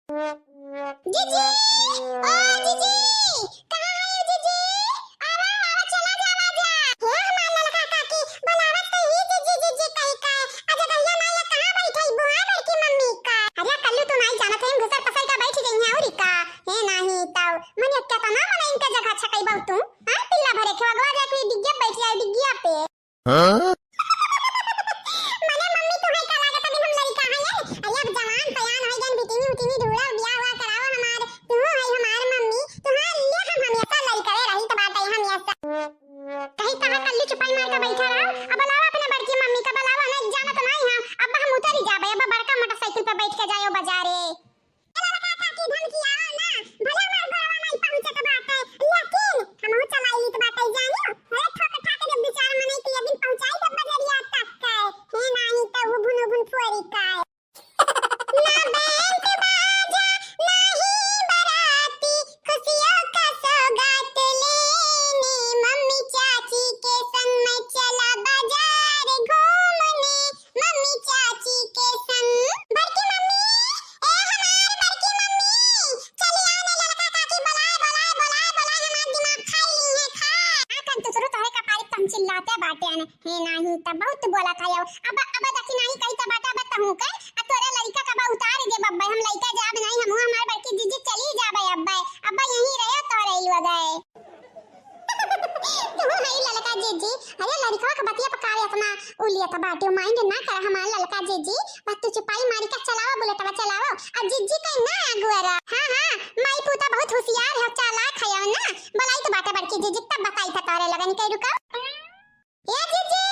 जीजी, ओ जीजी, कहाँ है ये जीजी? आवा आवा चला जा आवा जा। हे हमार लड़का काकी बुलावत तो ही जीजी जीजी कही का। अजय भैया माया कहाँ बैठई बुआ बड़की मम्मी का। अरे कल्लू तुम आई जानत है घुसर पसर का बैठ गई है औरी का। हे नहीं ताऊ मने क्या तना मने इनका जगह छकई बहु तू। हां पिल्ला भरे खवगवा जा कोई डिग्गिया बैठ जाए डिग्गिया पे। हां मने मम्मी तो है का लागत अभी हम लड़का है अरे अब जवान पयान है जन बिटिनी उटिनी ढूला बियाह हुआ करावा हमार तू है हमार मम्मी तुम्हार लिए हम हमेशा लड़का रही तो बात है हम ऐसा कहीं कहां कल्लू चुपाई मार के बैठा रहा अब लावा अपने बड़की मम्मी का बुलावा ना जाना तो नहीं हम अब हम उतर ही जाबे अब बड़का मोटरसाइकिल पे बैठ के जायो बाजारे लड़का काकी धमकी आओ ना भला मार गोवा नहीं पहुंचे तो बात है लेकिन हम चलाई तो बात है जानियो अरे ठोक ठाक जब विचार मने कि दिन पहुंचाई तब बजरिया तक का है नहीं तो वो भुन भुन फोरी का ना बैंड बाजा नहीं बराती खुशियों का सौगात लेने मम्मी चाची के संग मैं चला बाजार घूमने मम्मी चाची के संग बड़की मम्मी ए हमारी बड़की मम्मी चली आने लड़का काकी बुलाए बुलाए बुलाए बुलाए हमारा दिमाग खाई ली है खा आकन तो शुरू तोहे का पारी तुम चिल्लाते बाटे ने हे नहीं तब बहुत बोला था यो अब दखी नहीं कही तब बाटा बताऊं का तोरा लड़का का बा उतार दे बब्बा हम लड़का जाब नहीं हम हमार बड़की जीजी चली जाबे अब्बा यहीं रहे तो रही गए तू नहीं लड़का जीजी अरे लड़का का बतिया पकावे अपना उलिया तो बाटे माइंड ना कर हमार लड़का जीजी बस तू चुपाई मारी का चलाओ बुलेटवा चलाओ अब जीजी का ना अगुरा हां माई पूता बहुत होशियार है चालाक है ना बलाई तो बाटे बड़की जीजी तब बताई था तारे लगन के रुका ए जीजी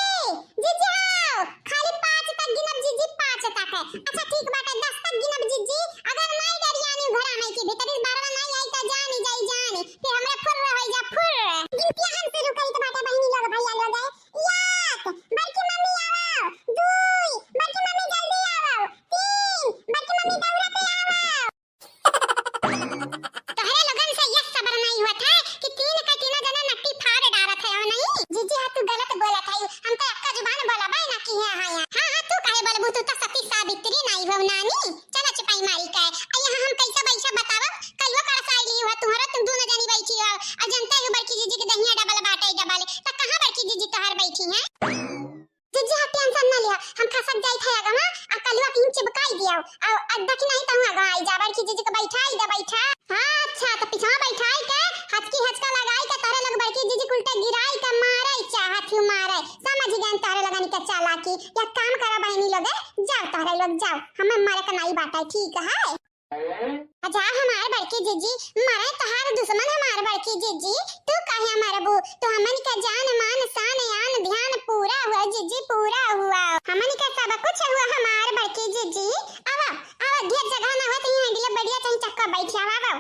जीजी आओ खाली 5 तक गिनब जीजी 5 तक है अच्छा ठीक बाटे 10 तक गिनब जीजी अगर नहीं डरियानी घर आने की भीतर इस बार नहीं आई तो जानी जाई जानी फिर हमरा फुर रह जा फुर गिनती हम शुरू करी तो बाटे बहिनी लोग भैया लोग एक बड़की मम्मी आओ 2 बड़की मम्मी जल्दी आओ 3 बड़की मम्मी दौड़ते आओ तोहरे लगन से ये सबर नहीं हुआ था कि 3 का 3 जना नट्टी फाड़ डालत है नहीं जीजी हां तू गलत बोला था हम तो अक्का जुबान बोला बाय ना की है हां तू काहे बोलबू तू तो सती सावित्री नहीं हो नानी चला चुपाई मारी का यहाँ हम कैसा बैठा बतावा कलवा कर साइली हुआ तुम्हारा तुम दोनों जनी बैठी हो और जनता है बड़की जीजी के दहिया डबल बाटे डबल तो कहां बड़की जीजी तोहर बैठी है जीजी हां टेंशन ना लिया हम खसक जाई था आगा आ कलवा पिन चिपकाई दियो और अड्डा की नहीं तहु आगा आई जा बड़की जीजी के बैठाई दे बैठा हां अच्छा तो पीछा बैठाई के हचकी हचका लगाई के तारे लग बड़की जीजी उल्टा गिराई के मारे चाहत हूं मारे समझ गए तारे लगानी के चालाकी या काम करा बहनी लोग जाओ तारे लोग जाओ हमें मारे का नहीं बाटा ठीक है अच्छा हमारे बड़की जीजी मारे तहार दुश्मन हमारे बड़की जीजी तू काहे हमारे बू तो हमन का जान मान शान यान ध्यान पूरा हुआ जीजी पूरा हुआ हमन का सब कुछ हुआ हमारे बड़की जीजी आवा आवा ढेर जगह ना हो तो यहां दिया बढ़िया कहीं चक्का बैठ आवा आवा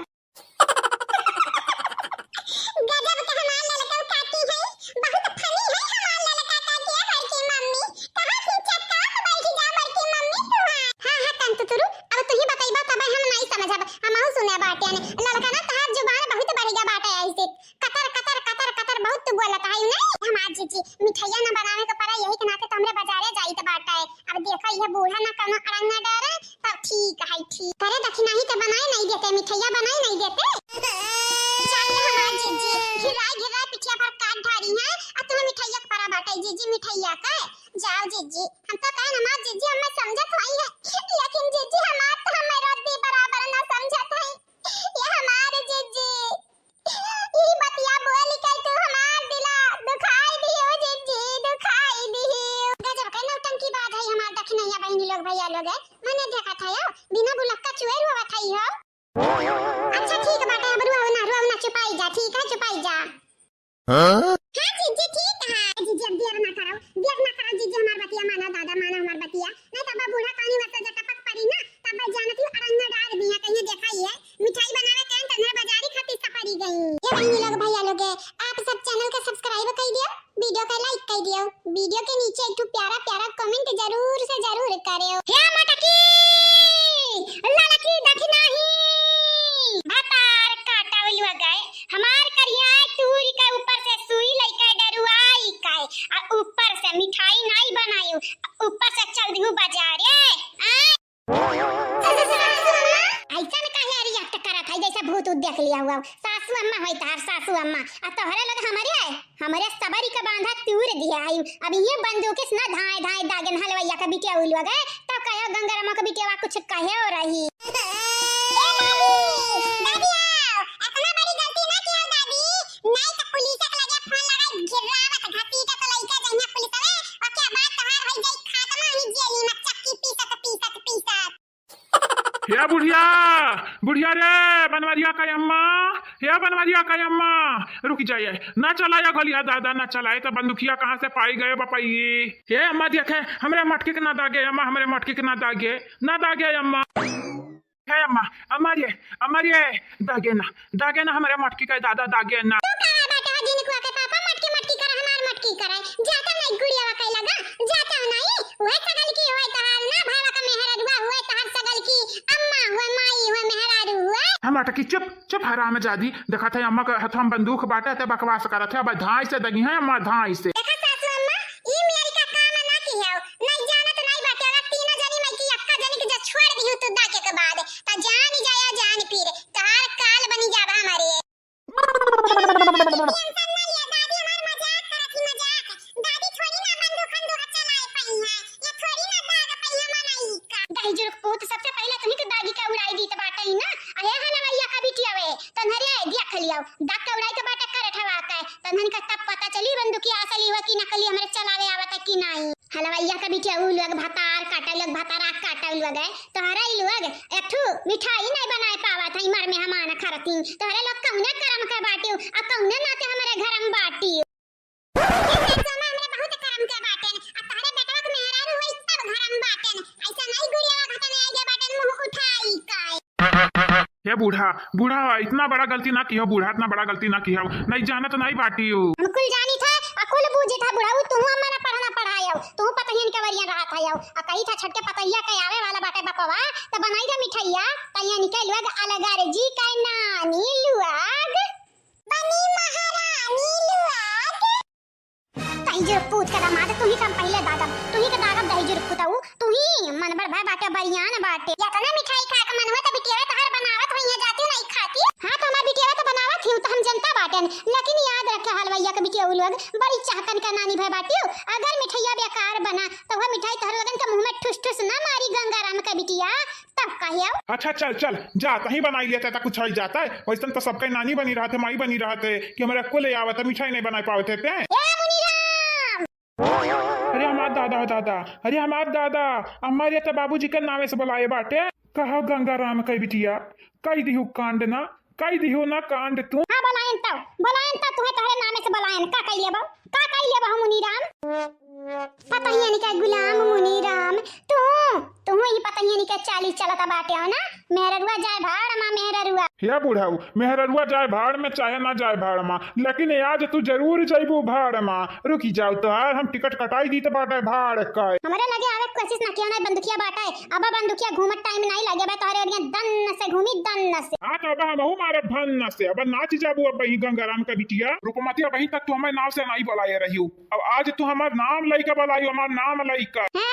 गजब के हमार लड़का काकी है बहुत फनी है हमार लड़का काकी है बड़की मम्मी कहां से चक्का में बैठ जा बड़की मम्मी तू हां तंतु तुरु अब तू ही बताइबा तब हम नहीं समझब हमहु सुने बाटे ने लड़का ना तहार जुबान बहुत बढ़िया बाटे ऐसे कतर कतर कतर कतर बहुत तू बोलत है नहीं हमार जीजी मिठाइया ना बनावे के पड़ा यही के नाते तो हमरे बाजारे जाई त बाटे अब देखा ये बूढ़ा ना कनो अड़ंगा डरे तब ठीक है ठीक करे दखी नहीं तो बनाए नहीं देते मिठाइया बनाए नहीं देते चाहिए हमार जीजी घिरा पिछला पर काट ढारी है अब तुम्हें मिठाइया का परा बाटे जीजी मिठाइया का जाओ जीजी हम तो कहे हमार जीजी हमें समझत नहीं है लेकिन जीजी हमार तो हमें रोटी बराबर ना समझत है ये हमारे जीजी ये बतिया बोली के तू हमार दिला दुखाई दियो जीजी दुखाई दियो गजब के नौटंकी बात है हमार दखनैया बहनी लोग भैया लोग मैंने देखा था यो बिना बुलक्का चुएर हुआ था यो अच्छा ठीक बाटे अब रुआ ना चुपाई जा ठीक है चुपाई जा हां जीजी ठीक है जीजी अब देर ना करो जीजी हमार बतिया माना दादा माना हमार बतिया नहीं तब बूढ़ा कानी वैसे जब टपक पड़ी ना तब जानती अरंगा डाल दिया कहीं देखा ही है मिठाई बनावे के तन्ने बाजारी खाती सपड़ी गई ये बहनी लोग भैया लोग आप सब चैनल का सब्सक्राइब कर दियो वीडियो का लाइक कर दियो वीडियो के नीचे एक प्यारा प्यारा कमेंट जरूर से जरूर करियो हे मटकी ललकी दखी नहीं भातार काटावलुआ गए हमार करिया टूरी के ऊपर से सुई लइका डरुआई का और ऊपर से मिठाई नहीं बनायो ऊपर से चल दिहु तू देख लिया हुआ सासू अम्मा होई तार सासू अम्मा आ तोहरे लग हमारे सबरी का बांधा तूर दिया आई। अब ये बंदूक से ना धाए धाए दागन हलवैया का बिटिया उलवा गए तो कहो गंगारामा का बिटिया कुछ कहे हो रही। ए दादी आओ, इतना बड़ी गलती ना किया दादी, नहीं तो पुलिस के लगे फोन लगाई गिरावत घसीटा तो लइका जइया पुलिस रे और क्या बात तोहार होई जाई खात्मा ही जेली में चक्की पीसत। हे बुढ़िया बुढ़िया रे बनवारिया का अम्मा, हे बनवारिया का अम्मा रुक जाइए, ना चलाया गोलिया दादा ना चलाए तो बंदूकिया कहाँ से पाई गए बपाई। हे अम्मा देखे हमरे मटके के ना दागे अम्मा, हमरे मटके के ना दागे अम्मा। हे अम्मा अम्मा दागे ना हमारे मटकी का दादा दागे ना। तू कहा बेटा जिन को के पापा मटकी कर हमार मटकी करे जाता नहीं गुड़िया कई लगा जाता नहीं वह सगल की होय तहार ना भावा का मेहररुआ हुए तहार सगल की अम्मा हुए माई हुए मेहरारू हुए। हम अटकी चुप हराम जादी देखा था अम्मा का हथम बंदूक बाटे थे बकवास करा थे। अब धाई से दगी है अम्मा धाई से। देखा सासू अम्मा ई मेरी का काम ना की है नहीं जाना तो नहीं बाटे अगर तीनों जनी में की अक्का जनी के जो छोड़ दी तू दाके के बाद त जान जाया जान फिर तहार काल बनी जाबा हमारे। टेंशन ना लिया दादी हमार मजाक करत ही मजाक, दादी थोड़ी ना बंदूक चलाए पई है ये थोड़ी ना दाग पई है मनाई का दही जुर्क पूत सबसे पहले तुम्ही के दागी का उड़ाई दी त बाटे ही ना अहे हलवैया का बिटिया वे तन्हरे देख लियो दाग का उड़ाई तो बाटे कर ठवा के तन्हन का तब पता चली बंदूकी असली हो कि नकली हमरे चलावे आवत कि नहीं। हलवैया का बिटिया उ लोग भातार काटा लोग भातारा काटा लोग है तोहरा ही लोग एकठू मिठाई नहीं बनाए पावा था मर मेहमान खरती तोहरे लोग कौने करम के बाटियो आ कौने नाते हमारे घर में बाटियो। ये समय हमरे बहुत करम के बाटेन आ तोहरे बेटवा के मेहरारू होई तब घर में बाटेन ऐसा नहीं गुड़िया घटने आगे बाटेन मुंह उठाई काय। हे बूढ़ा इतना बड़ा गलती ना किया, बूढ़ा इतना बड़ा गलती ना किया, नहीं जाना तो नहीं बाटी हो। हम कुल जानी था अकुल बूझी था बुढ़ाऊ तू हमारा पढ़ना पढ़ायो तू पतहियन के वरिया रहा था यो आ कही था छटके पतैया के आवे वाला बाटे बकवा त बनाई दे मिठाइया तैया निकल लग अलगार जी का नानी लुआग बनी महारानी लुआग तैजर पूत का दामाद तू ही कम पहले दादा तू ही के दागब दहीजर पुताऊ तू ही मनबर भाई बाटे बरियान बाटे या तना मिठाई खा के मन हो त बिटिया तहर बनावत होइया जाती नहीं खाती। हां तो हमार बिटिया तो बनावत ही तो हम जनता बाटन लेकिन याद रखे हलवैया के बिटिया उ लोग बड़ी चाहतन का नानी भाई बाटियो अगर मिठाइया बेकार बना तो वह मिठाई तहर लगन के मुंह में ठुस ठुस ना मारी गंगाराम के बिटिया तब कहियो। अच्छा चल जा कहीं बनाई लेते था कुछ हो जाता है वैसे तो सबके नानी बनी रहा थे माई बनी रहा थे कि हमारे कुल आवत मिठाई नहीं बना पाए थे। अरे हमार दादा हमारे तो बाबूजी के नामे से बुलाए बाटे कहो गंगाराम कई बिटिया कई दिहु कांड ना कई दिहु ना कांड तू। हां बुलाएन तो तुम्हें तहरे नामे से बुलाएन का कई लेबा मुनीराम पता ही नहीं क्या गुलाम मुनीराम तू ही पता ही नहीं क्या चाली चलता बाटे हो ना मेहररुआ जाए भाड़ मां मेहररुआ। हे बुढ़ाऊ मेहररुआ जाए भाड़ में चाहे ना जाए भाड़ मां लेकिन आज तू जरूर जाइबू भाड़ मां रुकी जाओ तो यार हम टिकट कटाई दी तो बाटे भाड़ का हमरे लगे आवे कोशिश ना किया ना बंदूकिया बाटे अब बंदूकिया घूमत टाइम नहीं लगे बे तोहरे ओरिया दन से घूमी दन से। हां तो अब हम हूं मारे भन से अब नाच जाबू अब ही गंगाराम का बिटिया रुकमती अब तक तू हमें नाम से नहीं बुलाए रही हो अब आज तू हमार नाम लइका बुलाई हमार नाम लइका। हां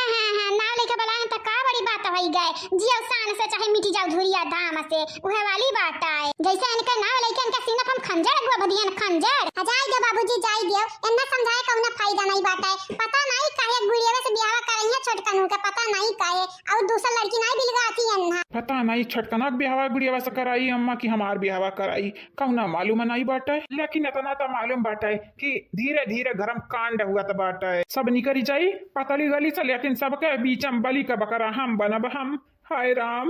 नाम लइका बुलाए त का बड़ी बात होई गए जियो शान से चाहे मिटी जाओ धुरिया धाम से उहे वाली बात है जैसे इनका नाम लइका इनका सीना हम खंजर अगवा बदियन खंजर जाई दे बाबूजी जाई दियो इन्ना समझाए कौना फायदा नहीं बात है पता नहीं काहे गुड़िया से ब्याह करई है छोटकनू का पता नहीं काहे और दूसरा लड़की नहीं बिलगाती है पता नहीं छटकनक ब्याह गुड़िया से कराई अम्मा की हमार ब्याह कराई कौना मालूम नहीं बाटे लेकिन इतना तो मालूम बाटे कि धीरे धीरे घरम कांड हुआ तो बाटे सब निकली जाई पतली गली से लेकिन सबके बीच में बलि का बकरा हम बनब हम। हाय राम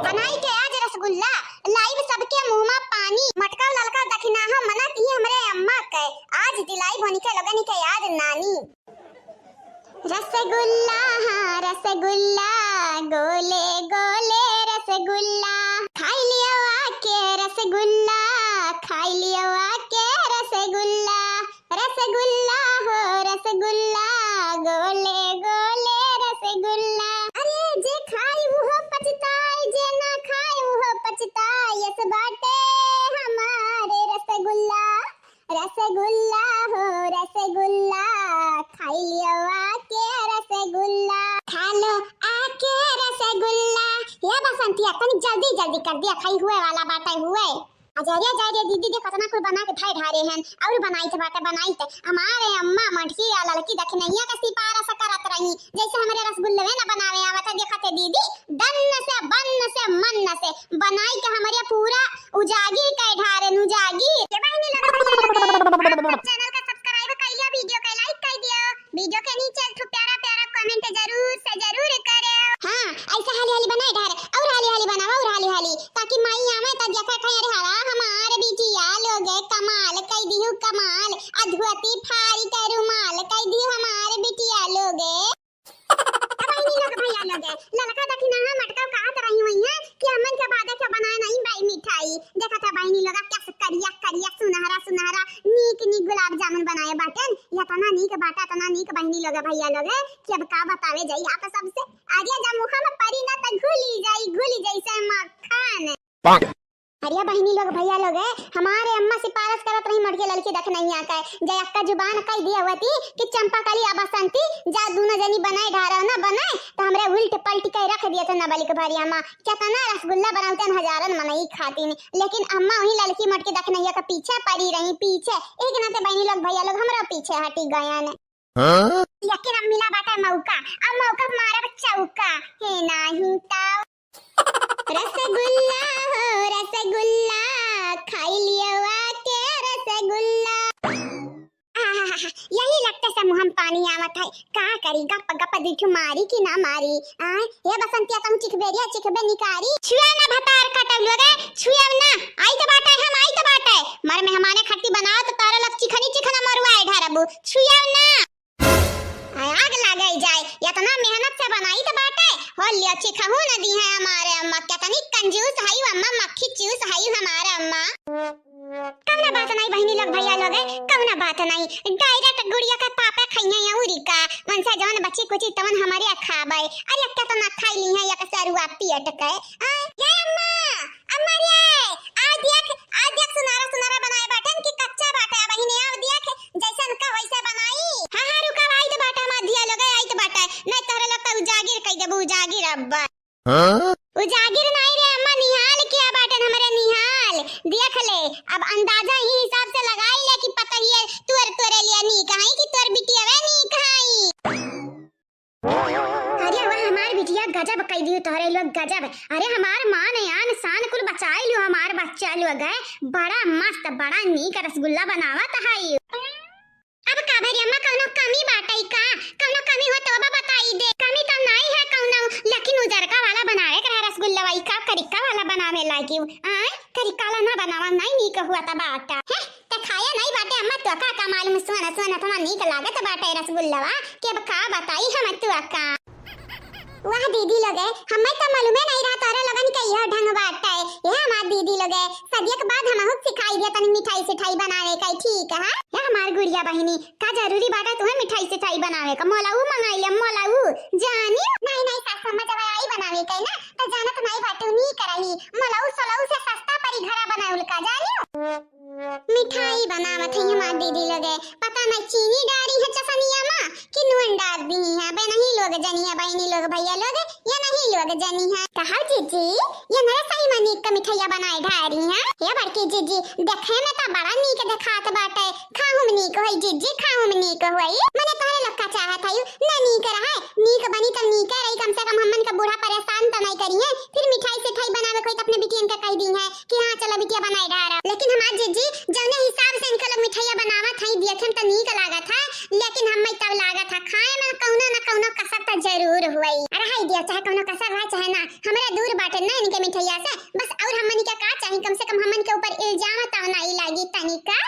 बनाई के आज रसगुल्ला लाइव सबके मुंह में पानी मटका ललका दखिना हम मनत ही हमरे अम्मा के आज दिलाई बनी के लगनी के याद नानी। रसगुल्ला हाँ रसगुल्ला गोले गोले रसगुल्ला खाई लियो आके रसगुल्ला खाई लियो आके रसगुल्ला रसगुल्ला हो रसगुल्ला गोले गोले रसगुल्ला अरे जे खाई वो पछताए जे ना खाई वो पछताए यस बाटे हमारे रसगुल्ला रसगुल्ला हो रसगुल्ला खाई लियो आके रसगुल्ला खा लो आके रसगुल्ला ये बस बसंती तनी जल्दी जल्दी कर दिया, खाई हुए वाला बाटे हुए। अजरिया जाए रे दीदी दे कतना कुल बना के थाई ढारे हैं और बनाई थे बाटे बनाई थे हमारे अम्मा मटकी या लड़की दखनैया का सिपारा सा करत रही जैसे हमारे रसगुल्ले ना बनावे आवत देखते दीदी दन्न से बन्न से मन से बनाई के हमारे पूरा उजागिर के ढारे उजागिर के बहनी लगा चैनल का सब्सक्राइब कर लिया, वीडियो का लाइक कर दियो, वीडियो के नीचे एक प्यारा प्यारा कमेंट जरूर से जरूर करे। हां ऐसा हाली हाली बनाए ढारे और हाली हाली बनावा और हाली हाली ताकि माई आवे त देखा खाए अरे हरा हमारे बिटिया लोग कमाल कई दियो कमाल अधवती फारी का रुमाल कई दियो हमारे बिटिया लोग भाई लोग भैया लोग ललका दखिना हम मटका कहत रही हुई है कि हमन के बादे के बनाए नहीं भाई मिठाई देखा था बहनी लोग कैसे करिया करिया सुनहरा सुनहरा नीक नीक गुलाब जामुन बनाए बाटन या तना नीक बाटा तना नीक बहनी लोग भैया लोग कि अब का बतावे जाई आप सबसे आरिया जब मुख में परी ना त घुली जैसे मक्खन। अरे बहनी लोग भैया लोग हमारे अम्मा से पारस करत रही मटके लड़की देख नहीं आता जय अक्का जुबान कह दिया हुआ थी कि चंपा कली अब बसंती जा दूना जनी बनाए ढारा ना बनाए तो हमरे उल्ट पलट के रख दिया था नबली के भारी अम्मा कितना रसगुल्ला बनाते हैं हजारन मनई खाती ने लेकिन अम्मा वही लड़की मटके देख नहीं का पीछे पड़ी रही पीछे एक नाते बहनी लोग भैया लोग हमरा पीछे हटी गया ने लेकिन अब मिला बाटा मौका अब मौका मारे चौका है नहीं ताऊ रसगुल्ला हो रसगुल्ला खाई लिया के रसगुल्ला यही लगता से मुंह में पानी आवत है का करी गप गप दिठु मारी कि ना मारी ये बसंतिया तुम चिखबेरिया चिखबे निकारी छुआ ना भतार कटल लोगे छुआ ना आई तो बाटा हम आई तो बाटा मर मेहमाने खट्टी बनाओ तो तारा लग चिखनी चिखना मरवाए ढारबू छुआ ना आग लगाई जाए या तना मेहनत से बनाई तो बाटे हो लिया चिखहू न दी है हमारे अम्मा कितनी कंजूस है अम्मा मक्खी चूस है हमारे अम्मा कौना बात नहीं बहनी लोग भैया लोग कौना बात नहीं डायरेक्ट गुड़िया का पापा खइया या उरी का मन से जवन बच्ची कुछ तवन हमारे खाबे अरे क्या तो ना खाई ली है या कसरुआ पियट के ये अम्मा अम्मा रे आ देख सुनारा सुनारा बनाए बाटन की कच्चा बाटा बहनी आ देख जैसन का वैसे बनाई हां रुका आई तो बाटा मा दिया लगे आई तो बाटा नहीं तोरे लगता उजागिर कह देबू उजागिर अब्बा उजागिर नहीं रे अम्मा निहाल किया बाटन हमारे निहाल देख ले अब अंदाजा ही हिसाब से लगाई ले कि पता ही है तोरे लिए नी कहाई कि तोर बिटिया वे नी कहाई अरे वाह हमार बिटिया गजब कह दियो तोरे लोग गजब अरे हमार मां ने आन शान कुल बचाई लियो हमार बच्चा लोग है बड़ा मस्त बड़ा नीक रसगुल्ला बनावत है अब का भरी अम्मा कौनो कमी बाटई का कौनो कमी हो तो बताई दे कमी तो नहीं है कौनो लेकिन उजरका वाला बनावे कर रसगुल्ला वाई का करिका वाला बनावे लागी करिका वाला ना बनावा नहीं नीक हुआ त बाटा है त खाया नहीं बाटे अम्मा तो का मालूम सोना सोना तो नीक लागत बाटे रसगुल्ला के अब का बताई हम तो का वाह दीदी लगे हमें तो मालूम है नहीं रहा तारा लगन के यह ढंग बाटा है ये हमार दीदी लगे सदिया के बाद हम खुद सिखाई दिया तनी मिठाई सिठाई बनावे का ठीक है ये हमार गुड़िया बहिनी का जरूरी बाटा तुम्हें मिठाई सिठाई बनावे का मोलाऊ मंगाई ले मोलाऊ जानी नहीं सास समझ आई बनावे का ना तो जानत नहीं बाटू नी करही मोलाऊ सोलाऊ से सस्ता परी घरा बनाउल का जानियो मिठाई बनावत है हमार दीदी लगे पता नहीं चीनी डाली है चसनिया मां कि नून डाल दी है बे नहीं लोग जनिया बहनी लोग भैया लोग ये नहीं लोग जनी है कहा जीजी ये नरे सही मनी का मिठाइया बनाए ढारी है ये बड़की जीजी देखे में तो बड़ा नीक दिखात बाटे खाहू में नीक होई जीजी खाहू में नीक होई मने तोरे लोग का चाहत है ना नीक रहा नीक बनी तो नीक रही कम से कम हमन का बूढ़ा परेशान तो नहीं करिए फिर मिठाई से खाई बनावे कोई तो अपने बिटियन का कह दी है कि हां चलो बिटिया बनाए ढारा लेकिन हमार जीजी जौने हिसाब से इनका लोग मिठाइया बनावत है देखे तो नीक लागत है लेकिन हम तब लागत है खाए में कौनो न कौनो कसर तो जरूर हुई अरे हाय दिया चाहे कौनो कसर है चाहे ना हमरा दूर बाटे ना इनके मिठाइया से बस और हमन के का चाहिए कम से कम हमन के ऊपर इल्जाम तो नहीं लागी तनिका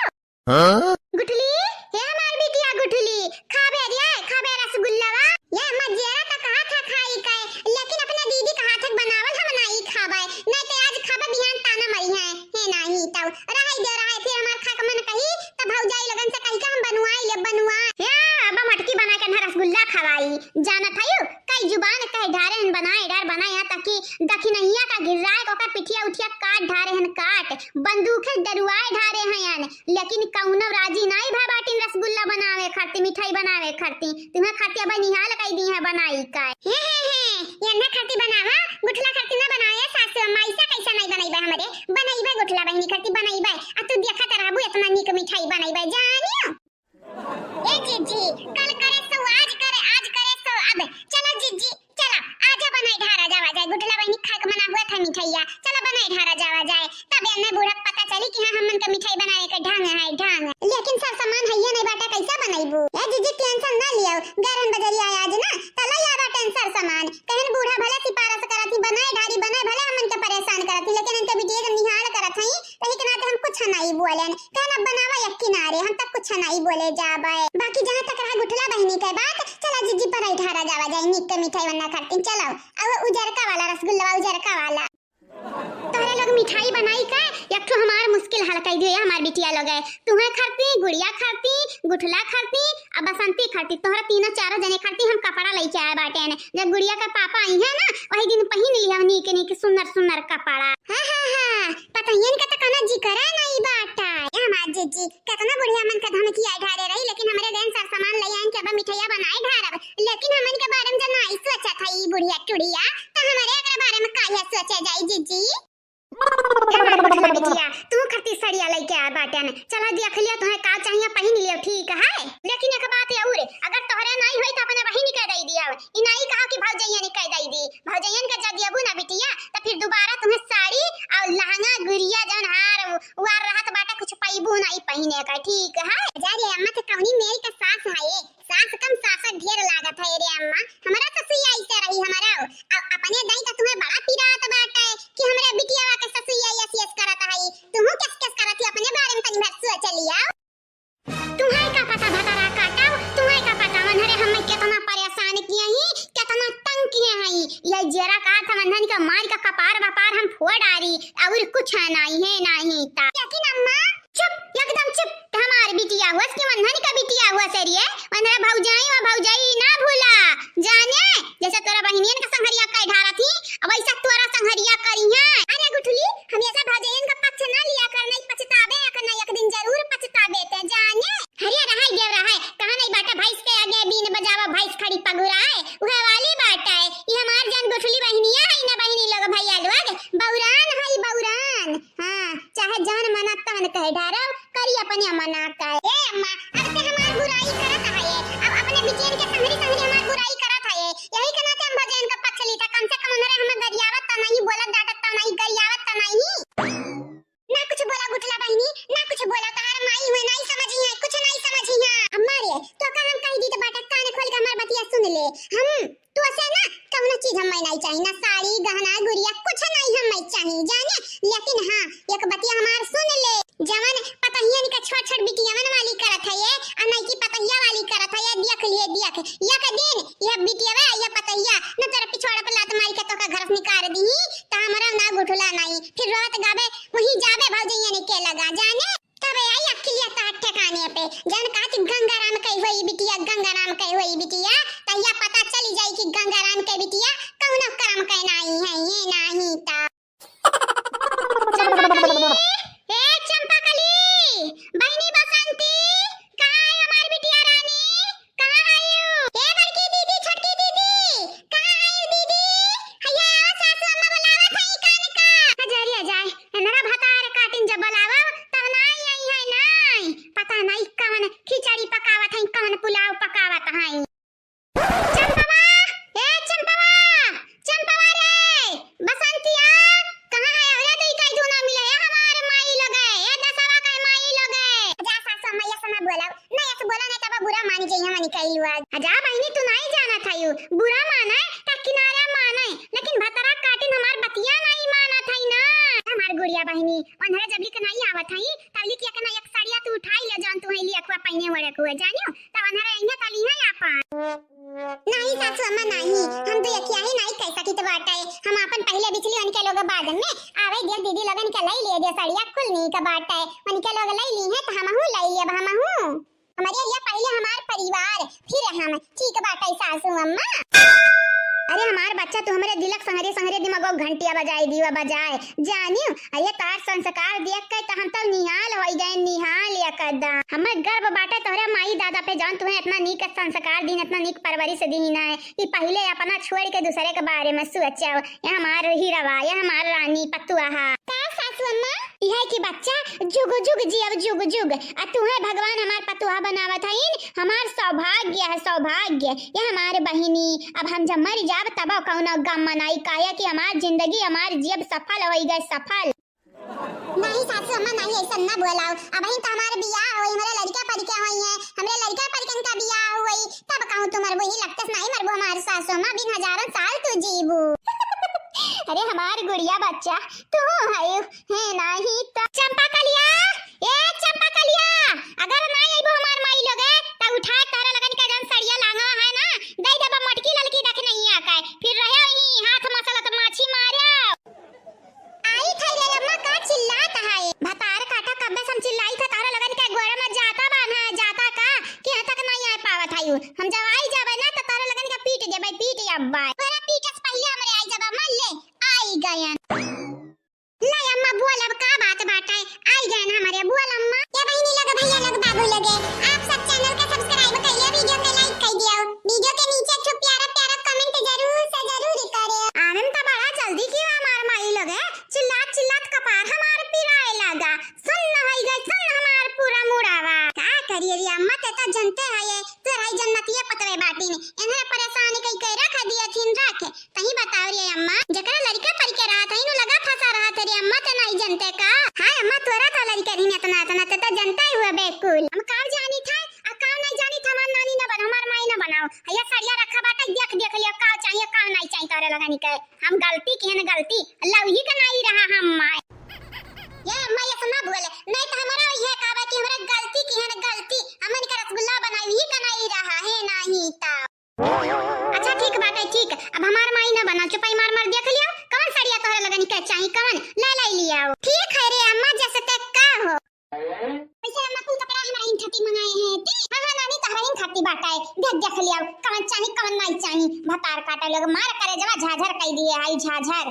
गुठली हे हमार बिटिया गुठली खाबे रसगुल्लावा ये अम्मा जेरा का कहा था खाई का लेकिन अपने दीदी का हाथ बनावल हम नहीं खाबे नहीं तो आज खाबे बिहान ताना मरी है नहीं तो रहाई दे रहा है फिर हमार खा के मन कही त भौजाई लगन से कही के हम बनवाई ले बनवा हे अब मटकी बना के रसगुल्ला खवाई जानत हयो कई जुबान कह ढारे हन बनाया ताकि दखिनहिया का गिराए को का पिठिया उठिया काट ढारे हन काट बंदूक दरुआए ढारे हन लेकिन कौनो राजी नहीं भा बाटिन रसगुल्ला बनावे खाती मिठाई बनावे खाती तुम्हें खाती अब निहाल कई दी है बनाई का हे ये ना खाती बनावा गुठला खाती ना बनाया सासु अम्मा ऐसा कैसा नहीं बनाइबे हमरे बनाइबे गुठला बहिनी करती बनाइबे आ तू देखत रहबू इतना नीक मिठाई बनाइबे जानियो ए जीजी कल करे सो आज करे सो अब चलो जीजी चलो आजा बनाई ढारा जावा जाए गुठला बहिनी खा के मना हुआ था मिठाइया चलो बनाई ढारा जावा जाए तब एने बूढ़ा पता चली कि हां हमन के मिठाई बनाए के ढंग है ढंग लेकिन सब सामान है नहीं बाटा कैसा बनाइबू ए जीजी टेंशन ना लियो गरन बजरिया आज ना तला यावा टेंशन सामान कहन बूढ़ा भले सिपारस करती बनाए ढारी बनाए भले हमन के परेशान करती लेकिन इनके बिटिया के निहाल करत हई कहीं के नाते हम कुछ नहीं बोलेन कहना बनावा एक किनारे हम तक कुछ नहीं बोले जाबे बाकी जहां तक रहा गुठला बहिनी के बात चला जीजी पर ढारा जावा जाए नीक के मिठाई बना करती चलो अब उजरका वाला रसगुल्ला उजरका वाला तोरे लोग मिठाई बनाई का एक तो हमार मुश्किल हल कर दिया हमार बिटिया लोग है तुम्हें खाती गुड़िया खाती गुठला खाती अब बसंती खाती तोहरा तीनों चारों जने खाती हम कपड़ा लेके आए बाटे ने जब गुड़िया का पापा आई है ना वही दिन पहन लिया नीक नीक सुंदर सुंदर कपड़ा हां पता ही इनका तो कना जी करा नहीं बाटा हमार जीजी कितना बढ़िया मन का धमकी आई ढारे रही लेकिन हमरे देन सर सामान ले आइन के अब मिठाइया बनाए ढारब लेकिन हमन के बारे में जना आई सोचा था ई बुढ़िया टुड़िया तो हमरे एकरा बारे में काहे सोचे जाई जीजी बिटिया तू खती सड़िया लेके आ बाटन चला देख लिया तुम्हें का चाहिए पहन लियो ठीक है लेकिन एक बात है और अगर तोहरे नहीं होई त अपने बहिन के दे दिया ई नहीं कहा कि भौजैया ने कह दे दी भौजैयन के जब दियबू ना बिटिया तो फिर दोबारा तुम्हें साड़ी और लहंगा गुड़िया जन हार वार रहत बाटा कुछ पैबू नहीं पहने का ठीक है जारी अम्मा तो कौनी मेरी का सास है सास कम सास ढेर लागत है रे अम्मा हमारा ससुया ऐसे रही हमारा अपने दई का तुम्हें बड़ा पीरात बाटा है कि हमरे बिटिया के ससुया ऐसी करत है तुम किस करत है अपने बारे में तनी बात सोच लिया तुम्हें का पता भतारा काटाओ तुम्हें का पता मनहरे हमें कितना परेशान किए ही कितना तंग किए हैं ये जरा का था मनहन का मार का कपार वपार हम फोड़ डारी और कुछ नहीं है नहीं ता लेकिन अम्मा चुप एकदम चुप हमार बिटिया हुआ कि मनहन का बिटिया हुआ सरिये मनहरा भौजाई ना भूला जाने जैसे तोरा बहिनियन का संहरिया का ढारा थी अब ऐसा तोरा संहरिया करी है अरे गुठली हमेशा भौजाइन का पक्ष ना लिया कर नहीं पछतावे करना एक दिन जरूर पछतावे ते जाने हरिया रहाई देव रहाई कहां नहीं बाटा भैंस के आगे बीन बजावा भैंस खड़ी पगुराए उहे वाली बाटा है ये हमार जान गुठली बहिनिया है ना बहिनी लोग भैया लोग बौरान है बौरान हां चाहे जान मना तन कह ढारो करी अपने मना का ए अम्मा अब ते हमार बुराई करत है अब अपने बिटियन के संहरी हमार बुराई करत है यही के नाते हम भजन का पक्ष लीता कम से कम उन्हें हम गरियावत त नहीं बोलत डांटत त नहीं गरियावत त नहीं ना कुछ बोला गुठला बहिनी ना कुछ बोला तार माई हुए नहीं समझी है कुछ नहीं समझी है अम्मा रे तो का हम कह दी तो बाटा कान खोल के हमार बतिया सुन ले हम तो से ना कौनो चीज हमें नहीं चाहिए ना साड़ी गहना गुड़िया कुछ नहीं हमें चाहिए जाने लेकिन हां एक बतिया हमार सुन ले जवन पतहियन का छोट-छोट बिटियावन वाली करत है ये आ नहीं की पतहिया वाली करत है ये देख लिए देख ये का दिन ये बिटियावा ये पतहिया न तेरा पिछवाड़ा पे लात मार के तो का घर से निकाल दी त हमरा ना गुठला नहीं फिर रात गावे वही जावे भौजैया ने के लगा जाने तबे आई अखिलिया तात ठिकाने पे जन का कि गंगाराम कही हुई बिटिया गंगाराम कही हुई बिटिया तैया पता चली जाई कि गंगाराम के बिटिया कौन कर्म के नहीं है ये नहीं ता ए चंपाकली बहनी बसंती कहां है हमारी बिटिया रानी कहां है यू ए बड़की दीदी छोटकी दीदी कहां है यू दीदी हैया सासू अम्मा बुलावत है कान का हजरिया जाए मेरा भतार काटिन जब बुलावा तब नहीं आई है नहीं पता नहीं कौन खिचड़ी पकावत है कौन पुलाव पकावत है चंपवा ए चंपवा रे बसंतिया कहां है अरे तू कई धुना मिले हमारे माई लगे ए दसवा का माई लगे जा सासू मैया समय बोला नहीं ऐसे बोला नहीं तब बुरा मान गई हम निकल हुआ जा बहनी तू नहीं जाना था यू बुरा माना ता किनारा माना लेकिन भतरा काटिन हमार बतिया नहीं माना था ना हमार गुड़िया बहनी उन्हरे जब लिख नहीं आवत है तबली किया के ना एक साड़िया तू उठाई ले जान तू है लिया को पहने वड़े को जानियो तब उन्हरे इन्हें तली है आपन नहीं सासू अम्मा नहीं हम तो यकिया ही नहीं कह सकी तो बाटा है हम अपन पहले बिचली उनके लोग बाद में आवे दे दीदी लगन के ले लिए दे साड़िया खुलनी का बाटा है उनके लोग ले ली है तो हमहू ले लिए हमहू हमारे लिए पहले हमार परिवार फिर हम ठीक बाटा है सासू अम्मा अरे हमार बच्चा तो हमारे दिलक संहरे दिमागो घंटिया बजाई दीवा बजाए जानियो अरे तार संस्कार देख के त हम तो निहाल होई गए निहाल एकदा हमर गर्व बाटे तोहरे माई दादा पे जान तुम्हें इतना नीक संस्कार दीन इतना नीक परवरिश दीन है कि पहले अपना छोड़ के दूसरे के बारे में सोचो ये हमार हीरावा ये हमार रानी बहिनी पतुआ हा का सासू अम्मा यह की बच्चा जुग जुग जी अब जुग जुग आ तुम्हें भगवान हमार पतुआ बनावत हईन हमार सौभाग्य है सौभाग्य ये हमारे बहिनी अब हम जब मर जाब तब कौनो गम मनाई काया कि हमार जिंदगी हमार जीव सफल होई गए सफल नहीं सासू अम्मा नहीं ऐसा ना बोलाओ अब ही तो हमारे बियाह होई हमारे लड़का परिके होई है हमरे लड़का परिकन का बियाह होई तब कहूं तुमर वही लगतस नहीं मरबो हमारे सासू अम्मा बिन हजारों साल तू जीबू अरे हमार गुड़िया बच्चा तू है नहीं तो चंपा कलिया ए चंपा कलिया अगर ना आइबो हमार माई लोग त उठा तारा लगन का जन सड़िया लांगा है ना दई देबा मटकी ललकी देख नहीं आकाय फिर रहे ही हाथ मसलत माछी मारे आई खाई रे अम्मा का चिल्लात है भतार काटा कब्बे सम चिल्लाई था तारा लगन के गोरा में जाता बाना जाता का कि यहाँ तक नहीं आ पावत है हम जब आई जाबे ना तो तारा लगन का पीट देबे पीट अब्बा तोरा पीटस पहले हमरे आई जाबे मान ले आई गयन नहीं अम्मा बोल अब का बात बाटे आई गयन हमारे बोल अम्मा ये बहिनी लगे भैया लगे बाबू लगे आप सब चैनल का सब्सक्राइब करिए वीडियो को लाइक कर दियो वीडियो के नीचे एक प्यारा प्यारा कमेंट जरूर से जरूर करे आनंद तो बड़ा जल्दी क्यों हमार माई लगे चिल्लात चिल्लात कपार हमार पिराए लगा सुन न होई गई सुन हमार पूरा मुड़ावा का करिए रे अम्मा ते तो जनते है ये तोरा जन्नतिए पतवे बाटी ने इन्हें परेशानी कई के रख दिया थीन रखे तही बताओ रे अम्मा जकरा लड़का पर के रहा था इनु लगा फंसा रहा तेरी अम्मा ते नहीं जनते का हां अम्मा तोरा का लड़का नहीं इतना इतना ते तो जनता ही हुआ बेकुल हम का जानी था आ का नहीं जानी था हमार नानी ना बन हमार माई ना बनाओ हैया सड़िया रखा बाटा देख देख लियो का चाहिए का नहीं चाहिए तोरे लगानी के हम गलती केहन गलती अल्लाह ही का नहीं रहा हम माई ये अम्मा ये सुना बोले नहीं तो हमारा ये कहबा कि हमरा गलती केहन गलती हमन के रसगुल्ला बनाई ही का नहीं रहा है नहीं ता अच्छा ठीक बात है ठीक अब हमार माई ना बना चुपाई मार मार देख लियो कौन सड़िया तोरे लगनी के चाहिए कौन ले लिया ठीक है रे अम्मा जैसे ते का हो वैसे अम्मा तू कपड़ा हमरा इन खाती मंगाए हैं ती हां नानी तहरा इन खाती बाटा है देख लिया कौन चाहिए कौन नहीं चाहिए भतार काटा लोग मार करे जवा झाझर कह दिए आई झाझर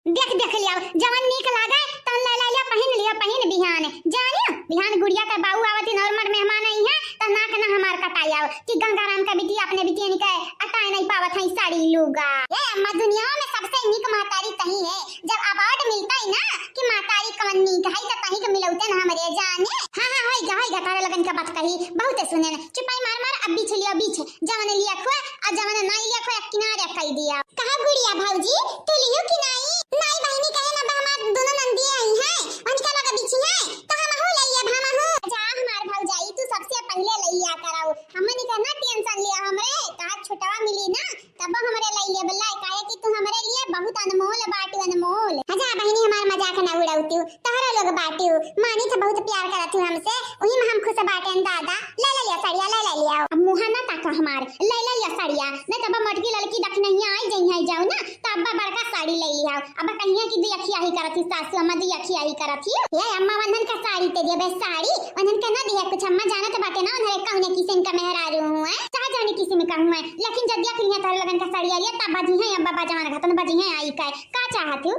देख लिया जवन नीक लागे तन ले लिया पहन बिहान जानियो बिहान गुड़िया का बाऊ आवती नॉर्मल मेहमान आई है त नाक ना हमार कटाई आओ कि गंगाराम का बिटिया अपने बिटिया ने कहे अटाए नहीं पावत है साड़ी लूगा ये अम्मा दुनिया में सबसे नीक महतारी तही है जब अवार्ड मिलता है ना कि महतारी कौन नीक है त तही के मिलौते ना हमरे जाने हां होई गा तारे लगन का बात कही बहुत सुने ने चुपाई मार मार अब बीच लिया बीच जवन लिया खो आ जवन नहीं लिया खो किनारे कह दिया कहा गुड़िया भौजी तू लियो कि नहीं नहीं बहिनी कहे ना हमार दोनों नंदी आई है उनका लगा बिछी है तो हम हो लइया भामा हो जा हमार भौजाई तू सबसे पहले लइया कराओ हमनी का ना टेंशन लिया हमरे का छोटवा मिली ना तब हमरे लइले बल्ला काहे कि तू हमरे लिए बहुत अनमोल बाटू अनमोल अच्छा बहिनी हमार मजाक ना उड़ाउती तोहरा लोग बाटू मानी तो बहुत प्यार करत हूं हमसे ओही में हम खुश बाटेन दादा ले लिया साड़िया ले लिया अब मुहा ना ताका हमार ले लिया साड़िया नहीं तब मटकी लड़की देख नहीं आई जई है जाओ ना तब बड़का साड़ी ले लिया अब कन्या की दिया ही करती सासू अम्मा दिया ही करती ये अम्मा वंदन का साड़ी ते दिया बस साड़ी वंदन का ना दिया कुछ अम्मा जाना तो बाटे ना उन्हें कहने किसी का मेहरारू हूं है चाहे जाने किसी में कहूं मैं लेकिन जब दिया कन्या तारे लगन का साड़ी आ लिया तब बाजी है अब्बा बाजा मार घतन बाजी है आई का चाहती हूं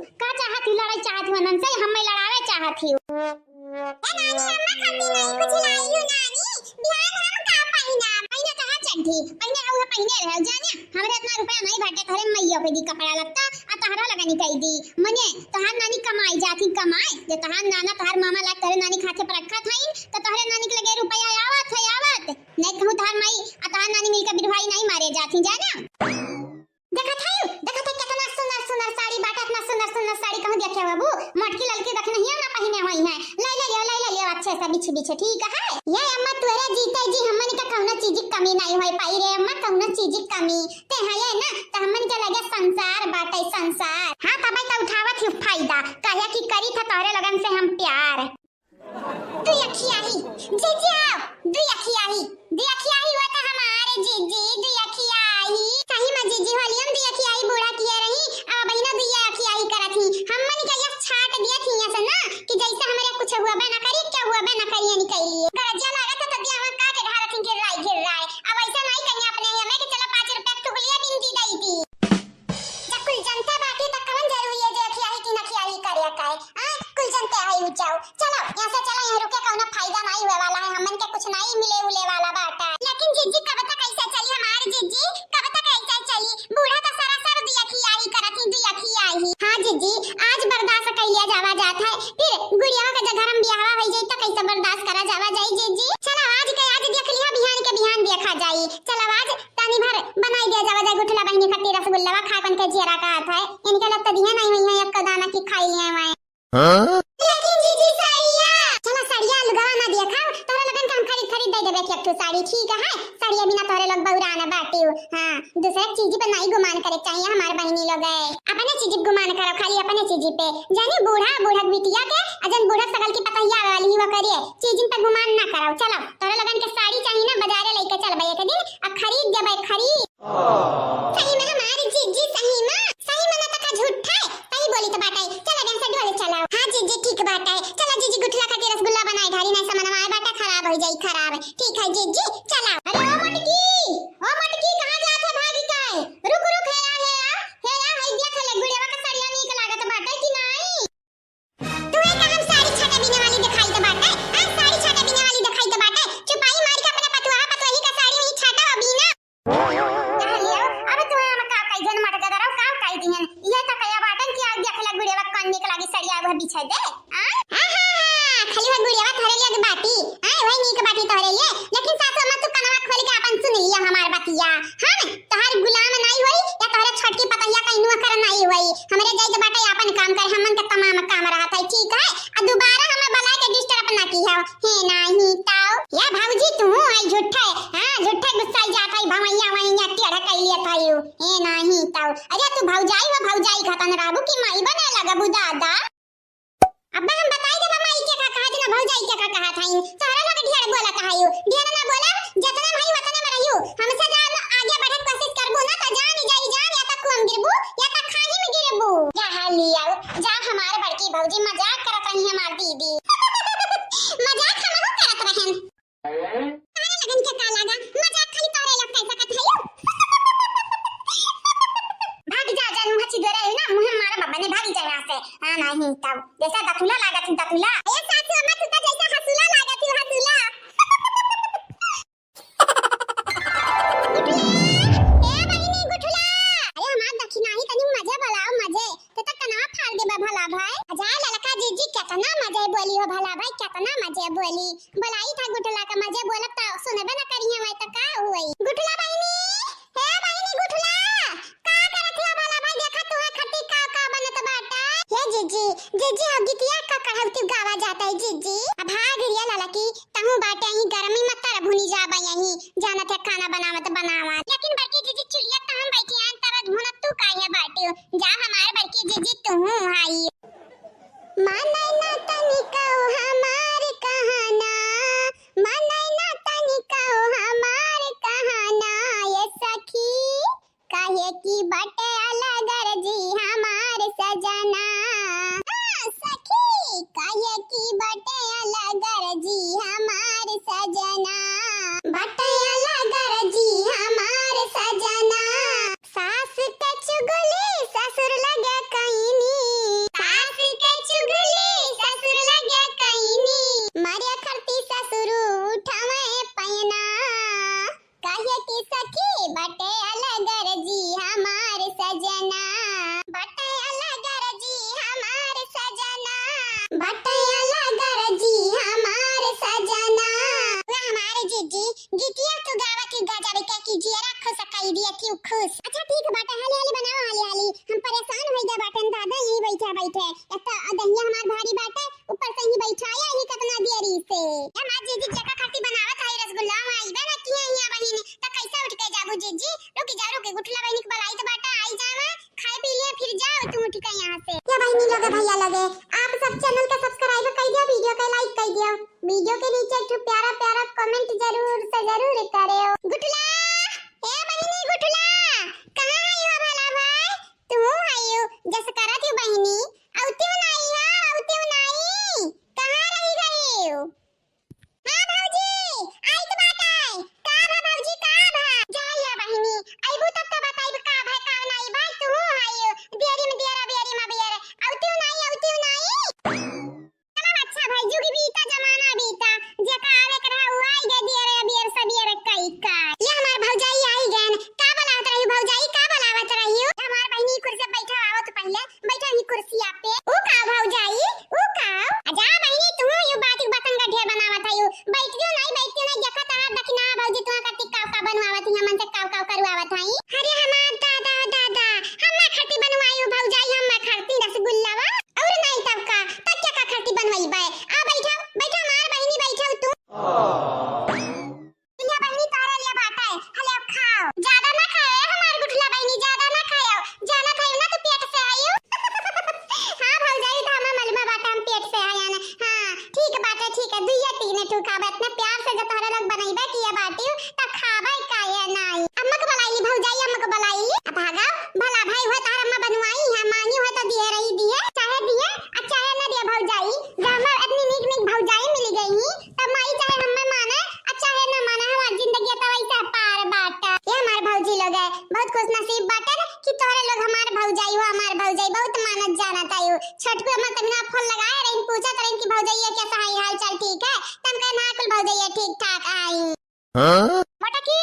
लड़ाई चाहती हूं वंदन से हम लड़ावे चाहती हूं ए नानी अम्मा खाती नहीं कुछ लाई हूं नानी बिहान हम का पहिना कहां चढ़ी पहिने औ पहिने रह जाने हमरे इतना रुपया नहीं बाटे तोरे मैया पे दी कपड़ा लगता आ तहरा लगानी कह दी मने तोहार नानी कमाई जाती कमाए जे तोहार नाना तोहार मामा ला तोरे नानी खाते पर रखा थाइन तो तोहरे नानी के लगे रुपया आवत नहीं कहूं तोहार माई आ तोहार नानी मिलकर बिरभाई नहीं मारे जाती जाना देखा था कितना सुंदर साड़ी बाटा इतना सुंदर साड़ी कहूं देखे बाबू मटकी ललकी देख नहीं ना पहने हुई है ले लिया अच्छे से बिछ ठीक है ये अम्मा तोरे जीते जी हमन का कौनो चीज की कमी नहीं होई पाई रे अम्मा कौनो चीज की कमी ते है ये ना त हमन के लगे संसार बाटे संसार हां तब तो उठावत ही फायदा कहे कि करी था तोरे लगन से हम प्यार तू अखिया ही जीजी आओ दू अखिया ही वो तो हमारे जीजी दू अखिया ही कहीं में जीजी वाली हम दू अखिया ही बूढ़ा किए रही अब बहिना दू अखिया ही करत ही हमन के ये छाट दिया थी ऐसे ना कि जैसे हमारे कुछ हुआ बे ना करी क्या हुआ बे ना करी निकलिए गरजा लागत तो दिया हम का के ढारा थी गिर रहा है अब ऐसा नहीं कन्या अपने हमें कि चलो 5 रुपए तो लिया बिनती दई थी जब कुल जनता बाकी तो कौन जरूरी है जे अखिया ही कि नखिया ही करे काए कुल जनता है जाओ चलो यहां से चलो यहां रुके कोनो फायदा नहीं हुए वाला है हमन के कुछ नहीं मिले उले वाला बाटा लेकिन जीजी कब तक ऐसे चली हमारी जीजी कब तक ऐसे चली बूढ़ा तो सारा सब दिया खियाई करती दिया खियाई हां जीजी आज कई लिया जावा जात है फिर गुड़िया का जगह हम बियाह हो जाई त कैसे बर्दाश्त करा जावा जाई जीजी। चल आज देख लिया बिहान के बिहान देखा जाई। चल आज तानी भर बनाई दिया जावा जाई गुठला बहिनी खट्टी रसगुल्ला खा कन के जियरा का हाथ है इनके लग त दिया नहीं हुई है एक दाना की खाई लिए मैं। हां लेकिन जीजी साड़िया चला साड़िया लुगावा ना देखा तोरे लगन हम खरीद दे देबे एक ठो साड़ी ठीक है साड़िया बिना तोरे लोग बहुराना बाटियो। हां दूसरा चीज पे नहीं गुमान करे चाहिए हमार बहिनी लोग है अपने चीज गुमान करो खाली अपने चीज पे जानी बूढ़ा बिटिया के अजन बूढ़ा सकल की पतैया वाली ही वो करिए चीज पे गुमान ना करो। चलो तोरे लगन के साड़ी चाहिए ना बाजारे लेके चल भैया के दिन अब खरीद देबे खरीद। सही में हमारी जीजी सही में ना तका झूठा है सही बोली तो बात है। चलो दिन से ढोले चलाओ। हां जीजी ठीक बात है। चलो जीजी गुठला का रसगुल्ला बनाए ढारी नहीं सामान हमारा बाटा खराब हो जाई खराब ठीक है जीजी चलाओ। अरे ओ मटकी कहां जात है भागी काय रुक है या हई देख ले गुड़िया का साड़िया नीक लागत बाटा कि नहीं तू एक हम साड़ी छाटा बिना वाली दिखाई तो बाटा हां साड़ी छाटा बिना वाली दिखाई तो बाटा चुपाई मार के अपने पतवाही का साड़ी वही छाटा अभी ना कह लियो। अब तू हम का काई जन मटका दराव का काई दिहन ये त कया बाटन कि देख ले गुड़िया का कान नीक लागी साड़िया वह बिछा दे। हां खाली वह गुड़िया थरे लिया बाटी हां वही नीक बाटी तोरे लिए लेकिन सासु मत तू कनवा खोल के अपन सुन लिया हमार बतिया हां तोहर गुलाम नहीं होई या तोहरे छोटकी पतैया का इनुआ कर नहीं होई हमरे जाई के बाटा अपन काम कर हमन के तमाम काम रहत है ठीक है आ दोबारा हमें बला के डिस्टर्ब ना की है नहीं ताऊ या भौजी तू आई झूठा हां झूठा गुस्सा जात है भवैया वैया टेढ़ा कई लिया थायू नहीं ताऊ अरे तू भौजाई खतन राबू की माई बने लगा बुदादा अब्बा हम बताई दे माई के का कहा जना भौजाई के का कहा थाई तोरा लगे ढेर बोला कहायू ढेर ना बोला जतना भाई वतने में रहियो हमसे जा आगे बढ़े कोशिश करबो ना त जान या तक हम गिरबू या तक खाही में गिरबू जा हालिया जा हमारे बड़की भौजी मजाक करत रही हमार दीदी मजाक हम करत रहन तारे लगन के का लगा मजाक खाली तोरे लोग कैसा करत हयो भाग जा जान मच्छी दे रहे ना मुंह मारा बब्बा ने भागी जा यहां से हां नहीं तब जैसा दतुला लागत दतुला ए सासू अम्मा तू तो जैसा हसुला लागत हसुला गुठला अरे हमार दखिना ही तनी मजे बलाओ मजे ते तक कना फाड़ देबे भला भाई अजा ललका जीजी कितना मजे बोली हो भला भाई कितना मजे बोली बोलाई था गुठला का मजे बोलत त सुनबे ना करिए मैं त का होई गुठला बहिनी हे बहिनी गुठला का करत ला भला भाई देखा तू है खट्टी का बनत बाटा हे जीजी अब गिटिया का कहवती गावा जाता है जीजी अब भाग रिया ललकी तहु बाटे ही गरमी मत तर भुनी जाबा यही जाना थे खाना बनावत लेकिन बड़की जीजी चुलिया त हम बैठी हैं तरह भुना तू काहे बाटे जा हमारे बड़की जीजी तू आई मानै ना तनिका हमार कहाना मानै ना तनिका हमार कहाना ये सखी काहे की बटे अलग जी हमार सजना सखी काहे की बटे अलग जी हमार सजना बटे अलग जी हमार सजना सास के चुगली ससुर लगे कईनी सास के चुगली ससुर लगे कईनी मारिया खरती ससुर उठावे पैना काहे की सखी बटे अलग जी हमार सजना बटे अलग जी हमार सजना बटे अलग जी हमार सजना हमारे जीजी गिटिया तो गावा की गजावे के कीजिए रखो सकाई दिया क्यों खुश अच्छा ठीक बाटा हाली बनाओ हाली हम परेशान हो गए बाटन दादा यही बैठे एक तो दहिया हमार भारी बाटे ऊपर से ही बैठाया ही कितना देरी से हमार जीजी जका खट्टी बनावत है रसगुल्ला आई बना किया यहां बहिनी त कैसे उठ के जाबू जीजी रुक गुठला बहिनी के बलाई तो बाटा आई जावा खाए पी लिए फिर जाओ तुम उठ के यहां से क्या बहिनी लोग भैया लगे आप सब चैनल का सब्सक्राइब कर दियो वीडियो का लाइक कर दियो वीडियो के नीचे एक प्यारा कमेंट जरूर से जरूर करियो गुठला ए बहिनी गुठला कहां आयो भला भाई तू आयो जस करत हो बहिनी औती नहीं कहां रही गई हो हां भौजी आई तो बात आई का भा भौजी का भा जाया बहिनी आइबू तब तो बताइब का भा का नहीं भाई तू आयो बेरी में बेरी औती नहीं चला अच्छा भाई जुग बीता जमाना बीता जेका आवे कर हुआ आई गए दियरे बियर सबियर कई का ये हमार भौजाई आई गन का बोलावत रही भौजाई का बोलावत रही हमार बहिनी कुर्सी बैठा आवत पहले बैठा ही कुर्सी पे ओ का भौजाई हयू छठ पे अम्मा तमिना फोन लगाए रही पूछा तरन की भौजैया कैसा है हाल चाल ठीक है तम कह ना कुल भौजैया ठीक ठाक आई मटकी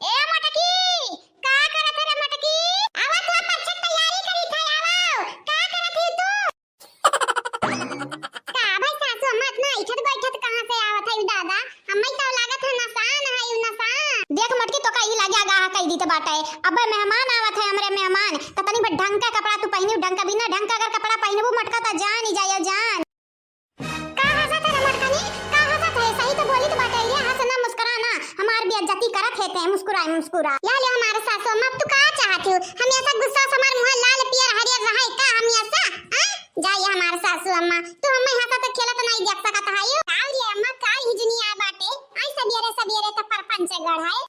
ए मटकी का करत रे मटकी आवा तो परीक्षा तैयारी करी था आवो का करत ही तू का भाई सासू अम्मा इतना इठत बैठत कहां से आवत है दादा हम्मे तो लागत है नसान है यू नसान देख मटकी तो कहीं लागे आगा कह दी तो बाटे अब मेहमान आवत है हमरे मेहमान त तनी बड़ ढंग का कपड़ा तू पहनी ढंग का बिना ढंग का अगर कपड़ा पहनबू मटका त जान ही जायो जान का हंसत है मटकनी का हंसत है सही तो बोली तो बाटे ये हंसना मुस्कुराना हमार बेइज्जती करत हेते मुस्कुरा या ले हमारे सासू अम्मा तू का चाहती हो हम ऐसा गुस्सा से हमार मुंह लाल पियर हरियर रहे का हम ऐसा जाइए हमारे सासू अम्मा तू हमें हंसा तो खेला तो नहीं देख सकत है यो काल ये अम्मा काल हिजनी आ बाटे आई सबेरे तो परपंच गढ़ाए